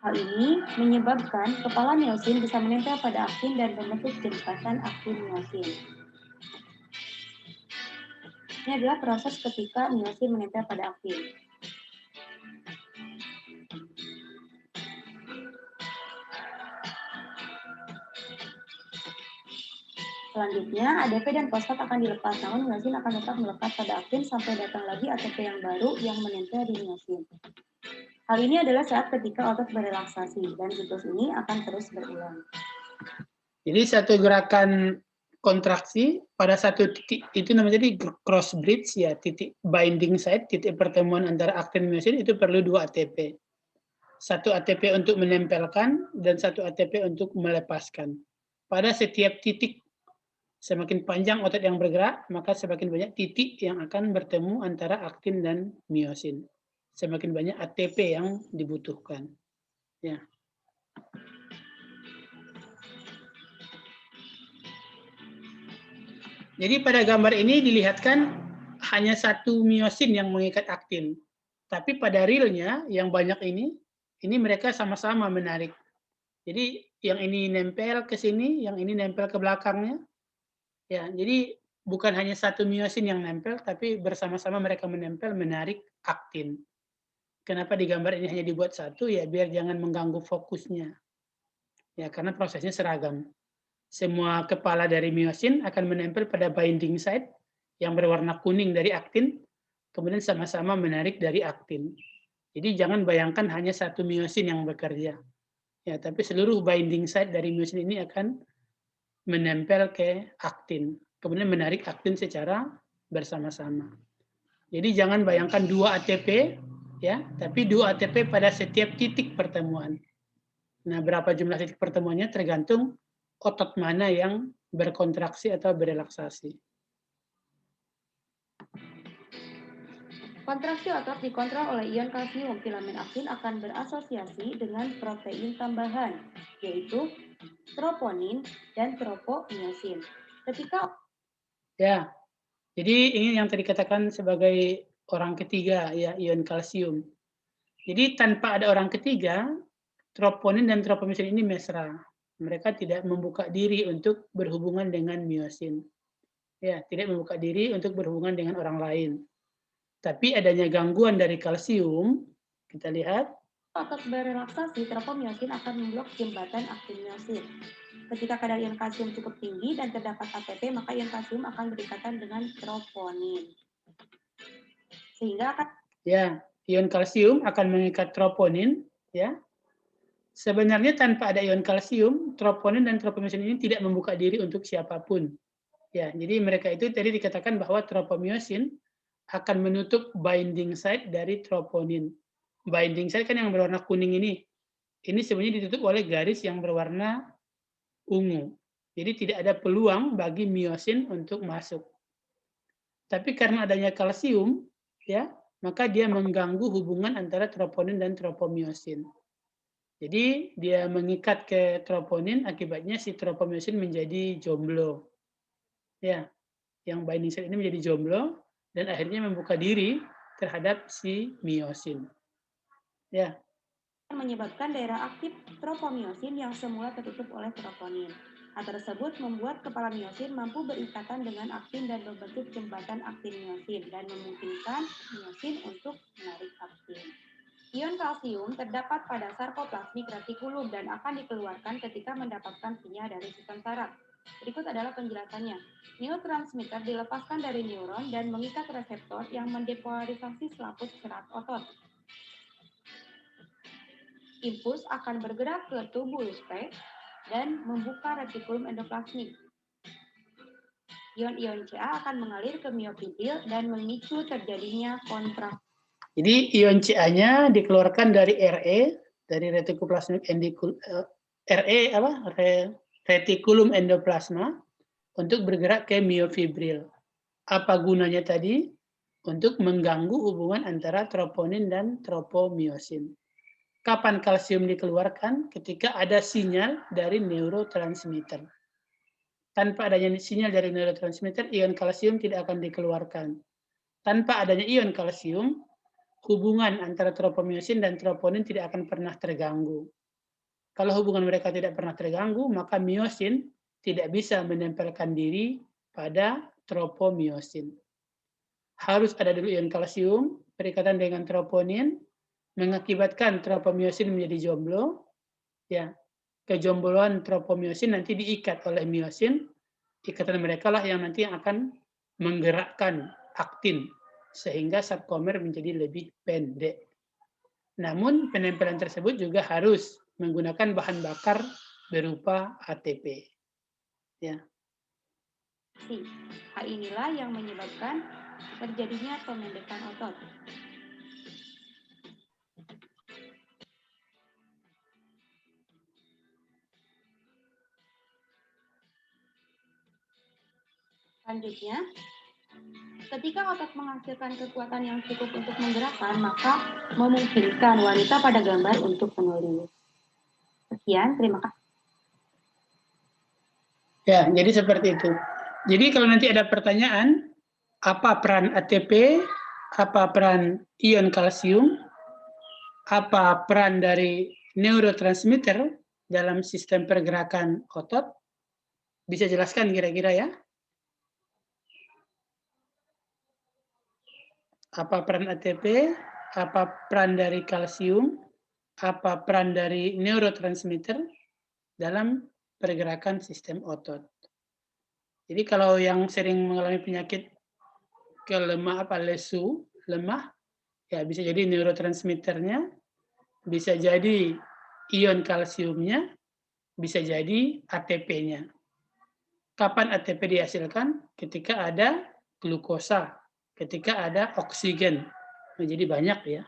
Hal ini menyebabkan kepala miosin bisa menempel pada aktin dan membentuk jembatan aktin miosin. Ini adalah proses ketika miosin menempel pada aktin. Selanjutnya, ADP dan fosfat akan dilepas, namun miosin akan tetap melekat pada aktin sampai datang lagi ATP yang baru yang menempel di miosin. Hal ini adalah saat ketika otot berelaksasi, dan siklus ini akan terus berulang. Jadi satu gerakan kontraksi pada satu titik itu namanya jadi cross bridge ya, titik binding site, titik pertemuan antara aktin miosin itu perlu 2 ATP. 1 ATP untuk menempelkan dan 1 ATP untuk melepaskan. Pada setiap titik, semakin panjang otot yang bergerak, maka semakin banyak titik yang akan bertemu antara aktin dan miosin. Semakin banyak ATP yang dibutuhkan. Ya. Jadi pada gambar ini dilihatkan hanya satu miosin yang mengikat aktin. Tapi pada realnya yang banyak ini mereka sama-sama menarik. Jadi yang ini nempel ke sini, yang ini nempel ke belakangnya. Ya, jadi bukan hanya satu miosin yang nempel, tapi bersama-sama mereka menempel, menarik aktin. Kenapa di gambar ini hanya dibuat satu? Ya biar jangan mengganggu fokusnya. Ya, karena prosesnya seragam. Semua kepala dari miosin akan menempel pada binding site yang berwarna kuning dari aktin, kemudian sama-sama menarik dari aktin. Jadi jangan bayangkan hanya satu miosin yang bekerja. Ya, tapi seluruh binding site dari miosin ini akan menempel ke aktin, kemudian menarik aktin secara bersama-sama. Jadi jangan bayangkan 2 ATP, ya, tapi 2 ATP pada setiap titik pertemuan. Nah, berapa jumlah titik pertemuannya tergantung otot mana yang berkontraksi atau berelaksasi. Kontraksi otot dikontrol oleh ion kalsium. Filamen aktin akan berasosiasi dengan protein tambahan, yaitu troponin dan tropomiosin. Ketika Ya, jadi ini yang tadi katakan sebagai orang ketiga, ya, ion kalsium. Jadi tanpa ada orang ketiga, troponin dan tropomiosin ini mesra. Mereka tidak membuka diri untuk berhubungan dengan miosin. Ya, tidak membuka diri untuk berhubungan dengan orang lain. Tapi adanya gangguan dari kalsium, kita lihat. otot berelaksasi, tropomiosin akan memblok jembatan aktin miosin. Ketika kadar ion kalsium cukup tinggi dan terdapat ATP, maka ion kalsium akan berikatan dengan troponin. Sehingga akan ya, ion kalsium akan mengikat troponin, ya. Sebenarnya tanpa ada ion kalsium, troponin dan tropomiosin ini tidak membuka diri untuk siapapun. Ya, jadi mereka itu tadi dikatakan bahwa tropomiosin akan menutup binding site dari troponin. Binding site kan yang berwarna kuning ini. Ini sebenarnya ditutup oleh garis yang berwarna ungu. Jadi tidak ada peluang bagi miosin untuk masuk. Tapi karena adanya kalsium, ya, maka dia mengganggu hubungan antara troponin dan tropomiosin. Jadi dia mengikat ke troponin, akibatnya si tropomiosin menjadi jomblo. Ya, yang binding site ini menjadi jomblo dan akhirnya membuka diri terhadap si miosin. Ya. Menyebabkan daerah aktif tropomiosin yang semula tertutup oleh troponin. Hal tersebut membuat kepala miosin mampu berikatan dengan aktin dan membentuk jembatan aktin miosin dan memungkinkan miosin untuk menarik aktin. Ion kalsium terdapat pada sarkoplasmik retikulum dan akan dikeluarkan ketika mendapatkan sinyal dari sistem saraf. Berikut adalah penjelasannya. Neurotransmitter dilepaskan dari neuron dan mengikat reseptor yang mendepolarisasi selaput serat otot. Impuls akan bergerak ke tubuh spek dan membuka retikulum endoplasmik. Ion-ion Ca akan mengalir ke miofibril dan memicu terjadinya kontraksi. Jadi ion Ca-nya dikeluarkan dari RE, dari retikoplasmik retikulum endoplasma untuk bergerak ke miofibril. Apa gunanya tadi? Untuk mengganggu hubungan antara troponin dan tropomiosin. Kapan kalsium dikeluarkan? Ketika ada sinyal dari neurotransmitter. Tanpa adanya sinyal dari neurotransmitter, ion kalsium tidak akan dikeluarkan. Tanpa adanya ion kalsium, hubungan antara tropomiosin dan troponin tidak akan pernah terganggu. Kalau hubungan mereka tidak pernah terganggu, maka miosin tidak bisa menempelkan diri pada tropomiosin. harus ada dulu ion kalsium, berikatan dengan troponin, mengakibatkan tropomiosin menjadi jomblo, ya. Kejombloan tropomiosin nanti diikat oleh miosin, ikatan mereka lah yang nanti akan menggerakkan aktin, sehingga sarkomer menjadi lebih pendek. Namun penempelan tersebut juga harus menggunakan bahan bakar berupa ATP. Ya. Hal inilah yang menyebabkan terjadinya pemendekan otot. Selanjutnya, ketika otot menghasilkan kekuatan yang cukup untuk menggerakkan, maka memungkinkan wanita pada gambar untuk menulis. Sekian, terima kasih. Ya, jadi seperti itu. Jadi kalau nanti ada pertanyaan, apa peran ATP, apa peran ion kalsium, apa peran dari neurotransmitter dalam sistem pergerakan otot, bisa jelaskan kira-kira ya? Apa peran ATP, apa peran dari kalsium, apa peran dari neurotransmitter dalam pergerakan sistem otot. Jadi kalau yang sering mengalami penyakit lesu, lemah, ya bisa jadi neurotransmitternya, bisa jadi ion kalsiumnya, bisa jadi ATP-nya. Kapan ATP dihasilkan? Ketika ada glukosa, ketika ada oksigen. Nah, jadi banyak ya.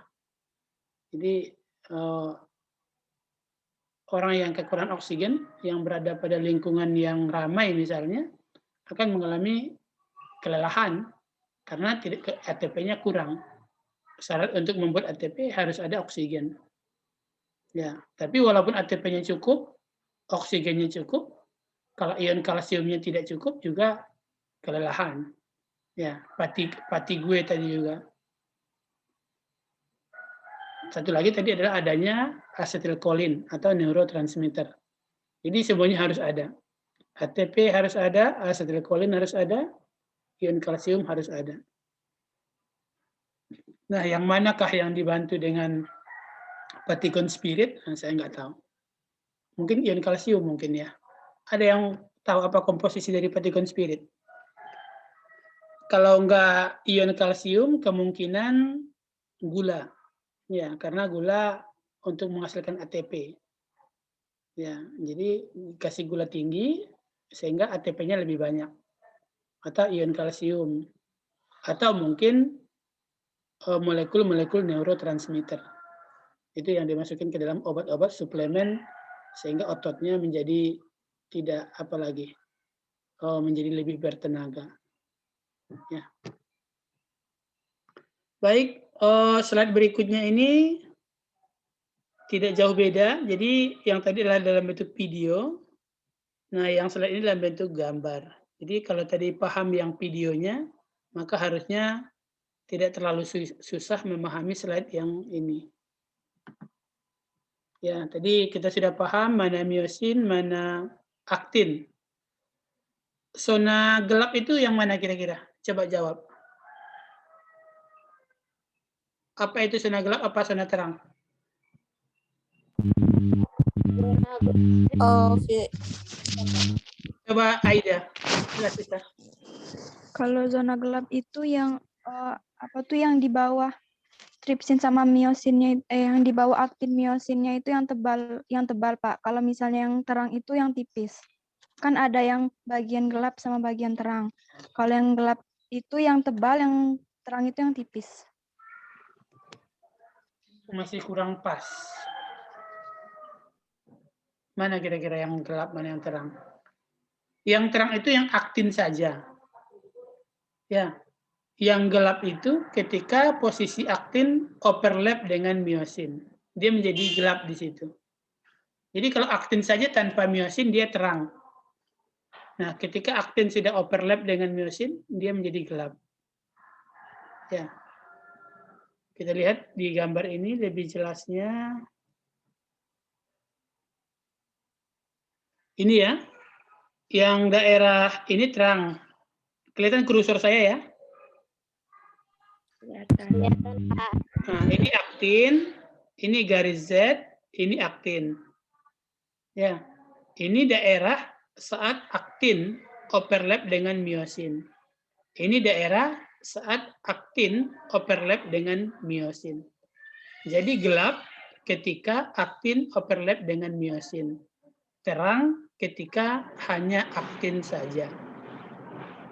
Jadi orang yang kekurangan oksigen, yang berada pada lingkungan yang ramai misalnya, akan mengalami kelelahan karena ATP-nya kurang. Syarat untuk membuat ATP harus ada oksigen. Ya, tapi walaupun ATP-nya cukup, oksigennya cukup, kalau ion kalsiumnya tidak cukup juga kelelahan. Ya, fatigue tadi juga. Satu lagi tadi adalah adanya asetilkolin atau neurotransmitter. Jadi semuanya harus ada. ATP harus ada, asetilkolin harus ada, ion kalsium harus ada. Nah, yang manakah yang dibantu dengan patikon spirit? Nah, saya nggak tahu. Mungkin ion kalsium mungkin ya. Ada yang tahu apa komposisi dari patikon spirit? Kalau nggak ion kalsium, kemungkinan gula. Ya, karena gula untuk menghasilkan ATP. Ya, jadi kasih gula tinggi sehingga ATP-nya lebih banyak. Atau ion kalsium. Atau mungkin molekul-molekul neurotransmitter. Itu yang dimasukin ke dalam obat-obat suplemen sehingga ototnya menjadi tidak apalagi menjadi lebih bertenaga. Ya. Baik, slide berikutnya ini tidak jauh beda. Jadi yang tadi adalah dalam bentuk video. Nah, yang slide ini dalam bentuk gambar. Jadi kalau tadi paham yang videonya, maka harusnya tidak terlalu susah memahami slide yang ini. Ya, tadi kita sudah paham mana miosin, mana aktin. Zona gelap itu yang mana kira-kira? Coba jawab. Apa itu zona gelap, apa zona terang? Coba Aida. Kalau zona gelap itu yang apa tuh yang di bawah tripsin sama miosinnya, yang di bawah aktin miosinnya itu yang tebal Pak. Kalau misalnya yang terang itu yang tipis. Kan ada yang bagian gelap sama bagian terang. Kalau yang gelap itu yang tebal, yang terang itu yang tipis. Masih kurang pas. Mana kira-kira yang gelap, mana yang terang? Yang terang itu yang aktin saja. Ya. Yang gelap itu ketika posisi aktin overlap dengan miosin. Dia menjadi gelap di situ. Jadi kalau aktin saja tanpa miosin dia terang. Nah, ketika aktin sudah overlap dengan miosin, dia menjadi gelap. Ya. Kita lihat di gambar ini lebih jelasnya. Ini ya. Yang daerah ini terang. Kelihatan kursor saya ya? Kelihatan Pak. Nah, ini aktin, ini garis Z, ini aktin. Ya, ini daerah saat aktin overlap dengan miosin. Ini daerah saat aktin overlap dengan miosin. Jadi gelap ketika aktin overlap dengan miosin. Terang ketika hanya aktin saja.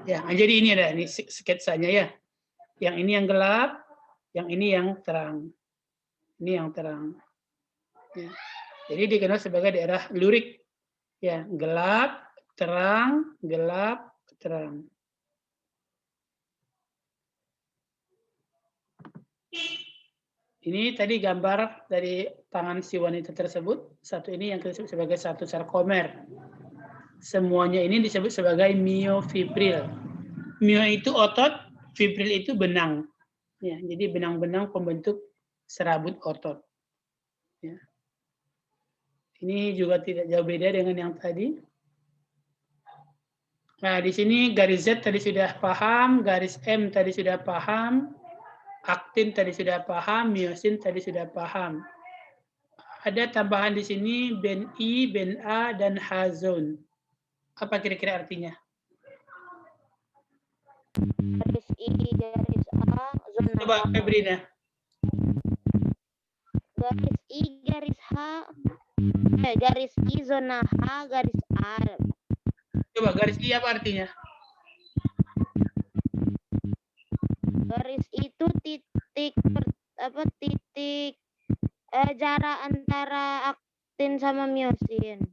Ya, jadi ini ada ini sketsanya ya. Yang ini yang gelap, yang ini yang terang. Ini yang terang. Ya. Jadi dikenal sebagai daerah lurik. Ya, gelap, terang, gelap, terang. Ini tadi gambar dari tangan si wanita tersebut. Satu ini yang disebut sebagai satu sarkomer. Semuanya ini disebut sebagai miofibril. Mio itu otot, fibril itu benang. Ya, jadi benang-benang pembentuk serabut otot. Ya. Ini juga tidak jauh beda dengan yang tadi. Nah, di sini garis Z tadi sudah paham, garis M tadi sudah paham, aktin tadi sudah paham, miosin tadi sudah paham. Ada tambahan di sini ben I, ben A, dan H zone. Apa kira-kira artinya? Garis I, garis A, zona Coba Febrina. garis I, garis H, garis I, zona H, garis A. Coba garis I apa artinya? Garis itu titik titik jarak antara aktin sama miosin.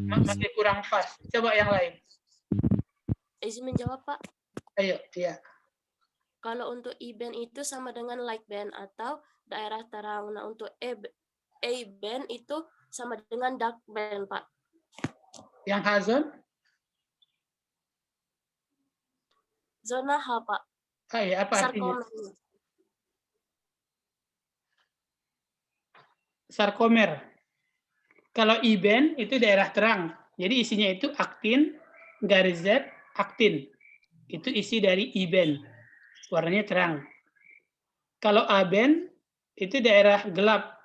Masih kurang pas. Coba yang lain. Izin menjawab, Pak. Ayo, iya. Kalau untuk I-band itu sama dengan light band atau daerah terang. Nah, untuk A-band itu sama dengan dark band, Pak. Yang H zone? Zona H, Pak. Ah, iya, apa artinya? Sarkomer. Kalau I-band itu daerah terang. Jadi isinya itu aktin, garis Z, aktin. Itu isi dari I-band. Warnanya terang. Kalau A-band itu daerah gelap.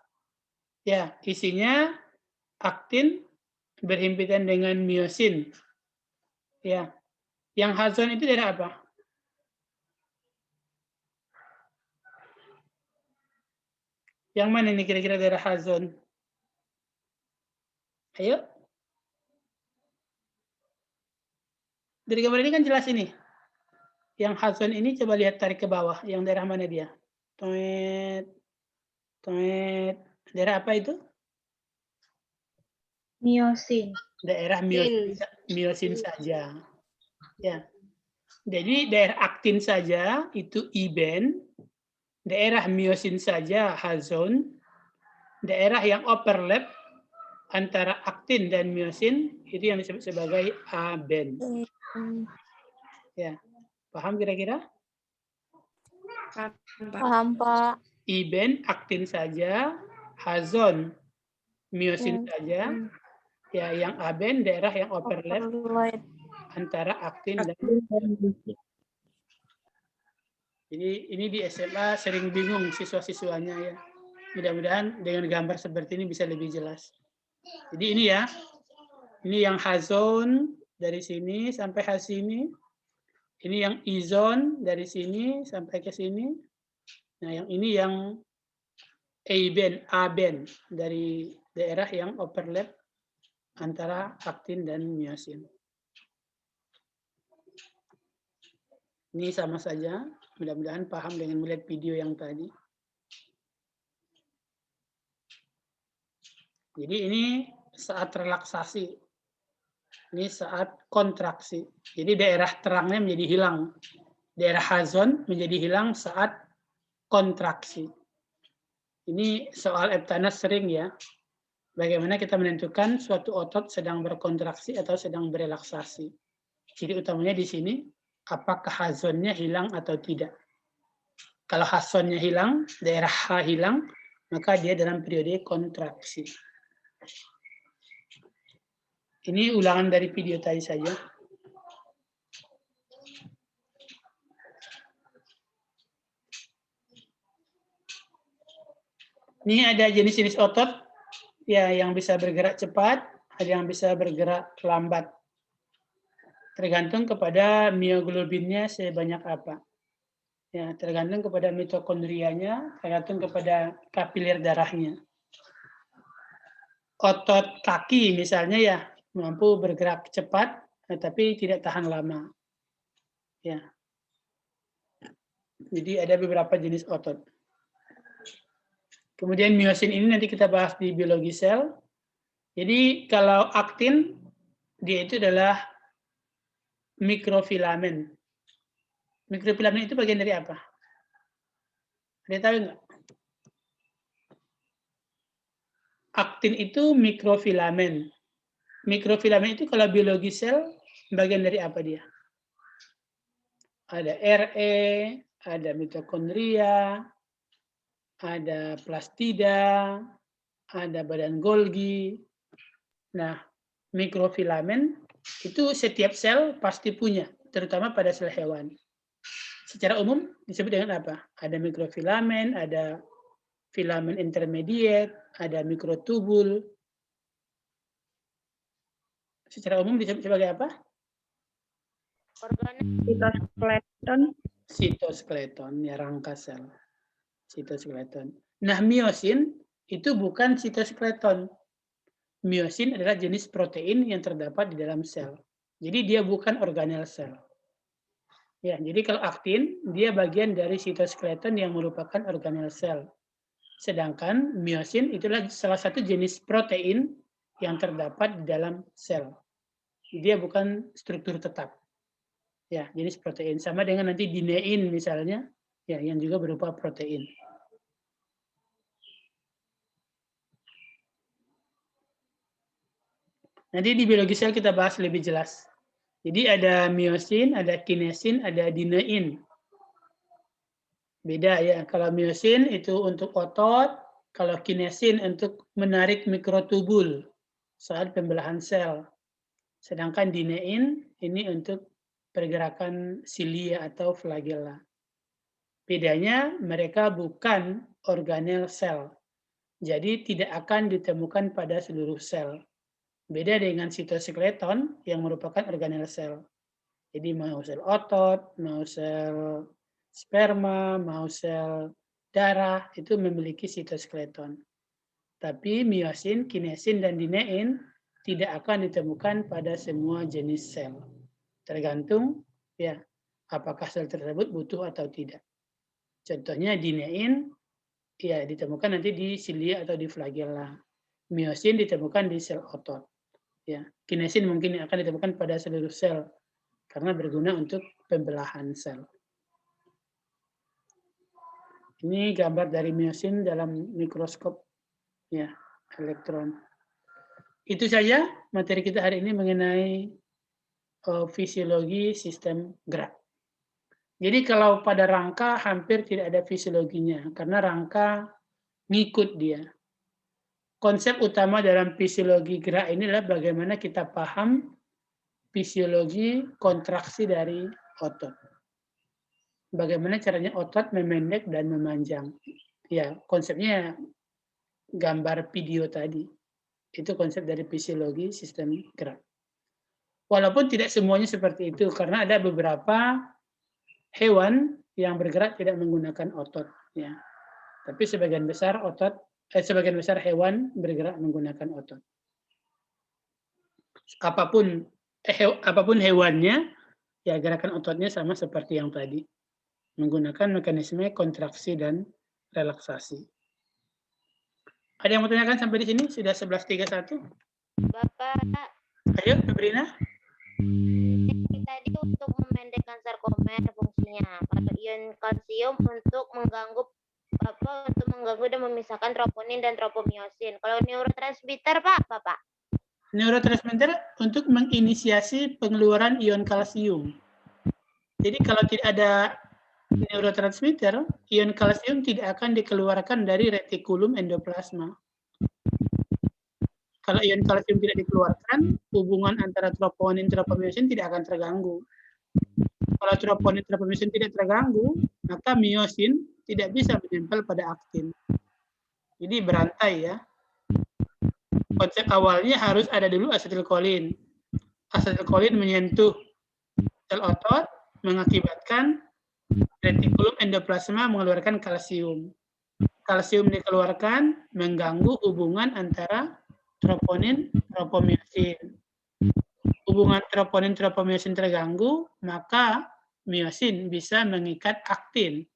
Ya, isinya aktin berhimpitan dengan miosin. Ya. Yang H-zone itu daerah apa? Yang mana ini kira-kira daerah H-zone? Ayo. Dari gambar ini kan jelas ini. Yang H-zone ini coba lihat tarik ke bawah. Yang daerah mana dia? Toet. Toet. Daerah apa itu? Miosin. Daerah miosin saja. Ya. Jadi daerah aktin saja itu I-band. Daerah miosin saja H-zone. Daerah yang overlap antara aktin dan miosin itu yang disebut sebagai A-band. Ya, paham kira-kira? Paham, Pak. I-band aktin saja, H-zone miosin saja. Ya, yang A-band daerah yang overlap antara aktin dan miosin. Jadi ini di SMA sering bingung siswa-siswanya ya. Mudah-mudahan dengan gambar seperti ini bisa lebih jelas. Jadi ini ya, ini yang H-zone dari sini sampai H sini. Ini yang I-zone dari sini sampai ke sini. Nah yang ini yang A-band, A-band dari daerah yang overlap antara aktin dan miosin. Ini sama saja, mudah-mudahan paham dengan melihat video yang tadi. Jadi ini saat relaksasi, ini saat kontraksi. Jadi daerah terangnya menjadi hilang. Daerah H-zone menjadi hilang saat kontraksi. Ini soal Eptanas sering ya. Bagaimana kita menentukan suatu otot sedang berkontraksi atau sedang berelaksasi. Jadi utamanya di sini, apakah H-zone-nya hilang atau tidak. Kalau H-zone-nya hilang, daerah H hilang, maka dia dalam periode kontraksi. Ini ulangan dari video tadi saja. Ini ada jenis-jenis otot ya yang bisa bergerak cepat, ada yang bisa bergerak lambat. Tergantung kepada mioglobinnya sebanyak apa. Ya, tergantung kepada mitokondrianya, tergantung kepada kapiler darahnya. Otot kaki misalnya ya mampu bergerak cepat, tapi tidak tahan lama. Ya. Jadi ada beberapa jenis otot. Kemudian miosin ini nanti kita bahas di biologi sel. Jadi kalau aktin, dia itu adalah mikrofilamen. Mikrofilamen itu bagian dari apa? Ada tahu nggak? Aktin itu mikrofilamen. Mikrofilamen itu kalau biologi sel, bagian dari apa dia? Ada RE, ada mitokondria, ada plastida, ada badan Golgi. Nah, mikrofilamen itu setiap sel pasti punya, terutama pada sel hewan. Secara umum disebut dengan apa? Ada mikrofilamen, ada filamen intermediate, ada mikrotubul. Secara umum disebut sebagai apa? Sitoskeleton. Sitoskeleton, ya rangka sel. Sitoskeleton. Nah, miosin itu bukan sitoskeleton. Miosin adalah jenis protein yang terdapat di dalam sel. Jadi dia bukan organel sel. Ya, jadi kalau aktin, dia bagian dari sitoskeleton yang merupakan organel sel. Sedangkan miosin itulah salah satu jenis protein yang terdapat di dalam sel. Dia bukan struktur tetap. Ya, jenis protein. Sama dengan nanti dinein misalnya, ya, yang juga berupa protein. Nanti di biologi sel kita bahas lebih jelas. Jadi ada miosin, ada kinesin, ada dinein. Beda ya, kalau miosin itu untuk otot, kalau kinesin untuk menarik mikrotubul saat pembelahan sel. Sedangkan dinein ini untuk pergerakan silia atau flagella. Bedanya mereka bukan organel sel. Jadi tidak akan ditemukan pada seluruh sel. Beda dengan sitoskeleton yang merupakan organel sel. Jadi mau sel otot, mau sel sperma, mau sel darah, itu memiliki sitoskeleton. Tapi miosin, kinesin, dan dinein tidak akan ditemukan pada semua jenis sel. Tergantung ya apakah sel tersebut butuh atau tidak. Contohnya dinein ya ditemukan nanti di silia atau di flagella. Miosin ditemukan di sel otot. Ya, kinesin mungkin akan ditemukan pada seluruh sel karena berguna untuk pembelahan sel. Ini gambar dari miosin dalam mikroskop ya, elektron. Itu saja materi kita hari ini mengenai fisiologi sistem gerak. Jadi kalau pada rangka hampir tidak ada fisiologinya karena rangka ngikut dia. Konsep utama dalam fisiologi gerak ini adalah bagaimana kita paham fisiologi kontraksi dari otot. Bagaimana caranya otot memendek dan memanjang. Ya, konsepnya gambar video tadi. Itu konsep dari fisiologi sistem gerak. Walaupun tidak semuanya seperti itu, karena ada beberapa hewan yang bergerak tidak menggunakan otot. Ya. Tapi sebagian besar hewan bergerak menggunakan otot. Apapun hewannya, ya gerakan ototnya sama seperti yang tadi. Menggunakan mekanisme kontraksi dan relaksasi. Ada yang mau tanyakan sampai di sini? Sudah 11.31. Bapak. Ayo, Sabrina. Tadi untuk memendekkan sarkomer fungsinya. Kalau ion kalsium untuk mengganggu dan memisahkan troponin dan tropomiosin. Kalau neurotransmitter, Bapak? Neurotransmitter untuk menginisiasi pengeluaran ion kalsium. Jadi kalau tidak ada neurotransmitter, ion kalsium tidak akan dikeluarkan dari retikulum endoplasma. Kalau ion kalsium tidak dikeluarkan, hubungan antara troponin dan tropomiosin tidak akan terganggu. Kalau troponin dan tropomiosin tidak terganggu, maka miosin tidak bisa menempel pada aktin. Jadi berantai ya. Konsep awalnya harus ada dulu asetilkolin. Asetilkolin menyentuh sel otot, mengakibatkan retikulum endoplasma mengeluarkan kalsium. Kalsium dikeluarkan mengganggu hubungan antara troponin tropomiosin. Hubungan troponin tropomiosin terganggu, maka miosin bisa mengikat aktin.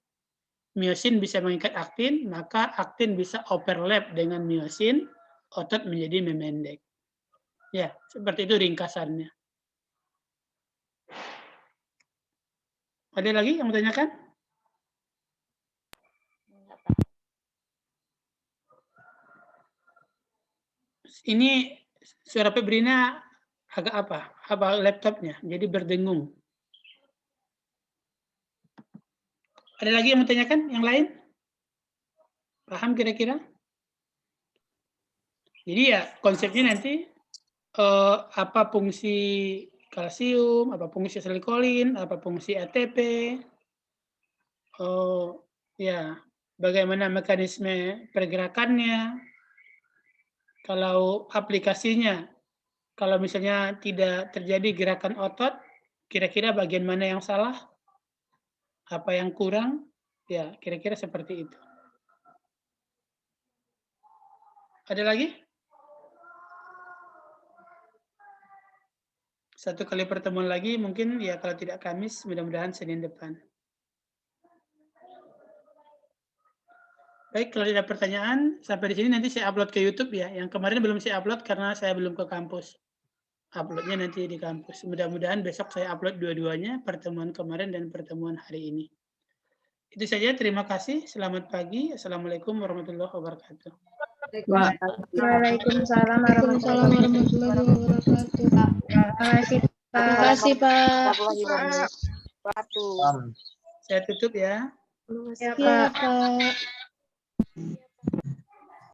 Miosin bisa mengikat aktin, maka aktin bisa overlap dengan miosin, otot menjadi memendek. Ya, seperti itu ringkasannya. Ada lagi yang mau tanyakan? Ini suara Febrina agak apa? Apa laptopnya? Jadi berdengung. Ada lagi yang mau tanyakan? Yang lain? Paham kira-kira? Jadi ya konsepnya nanti apa fungsi kalsium, apa fungsi asetilkolin, apa fungsi ATP, ya bagaimana mekanisme pergerakannya, kalau aplikasinya, kalau misalnya tidak terjadi gerakan otot, kira-kira bagian mana yang salah, apa yang kurang, ya kira-kira seperti itu. Ada lagi? Satu kali pertemuan lagi mungkin ya kalau tidak Kamis, mudah-mudahan Senin depan. Baik, kalau tidak ada pertanyaan, sampai di sini nanti saya upload ke YouTube ya. Yang kemarin belum saya upload karena saya belum ke kampus. Uploadnya nanti di kampus. Mudah-mudahan besok saya upload dua-duanya, pertemuan kemarin dan pertemuan hari ini. Itu saja, terima kasih. Selamat pagi. Assalamualaikum warahmatullahi wabarakatuh. Waalaikumsalam warahmatullahi wabarakatuh. Terima kasih Pak. Saya tutup ya. Ya Pak.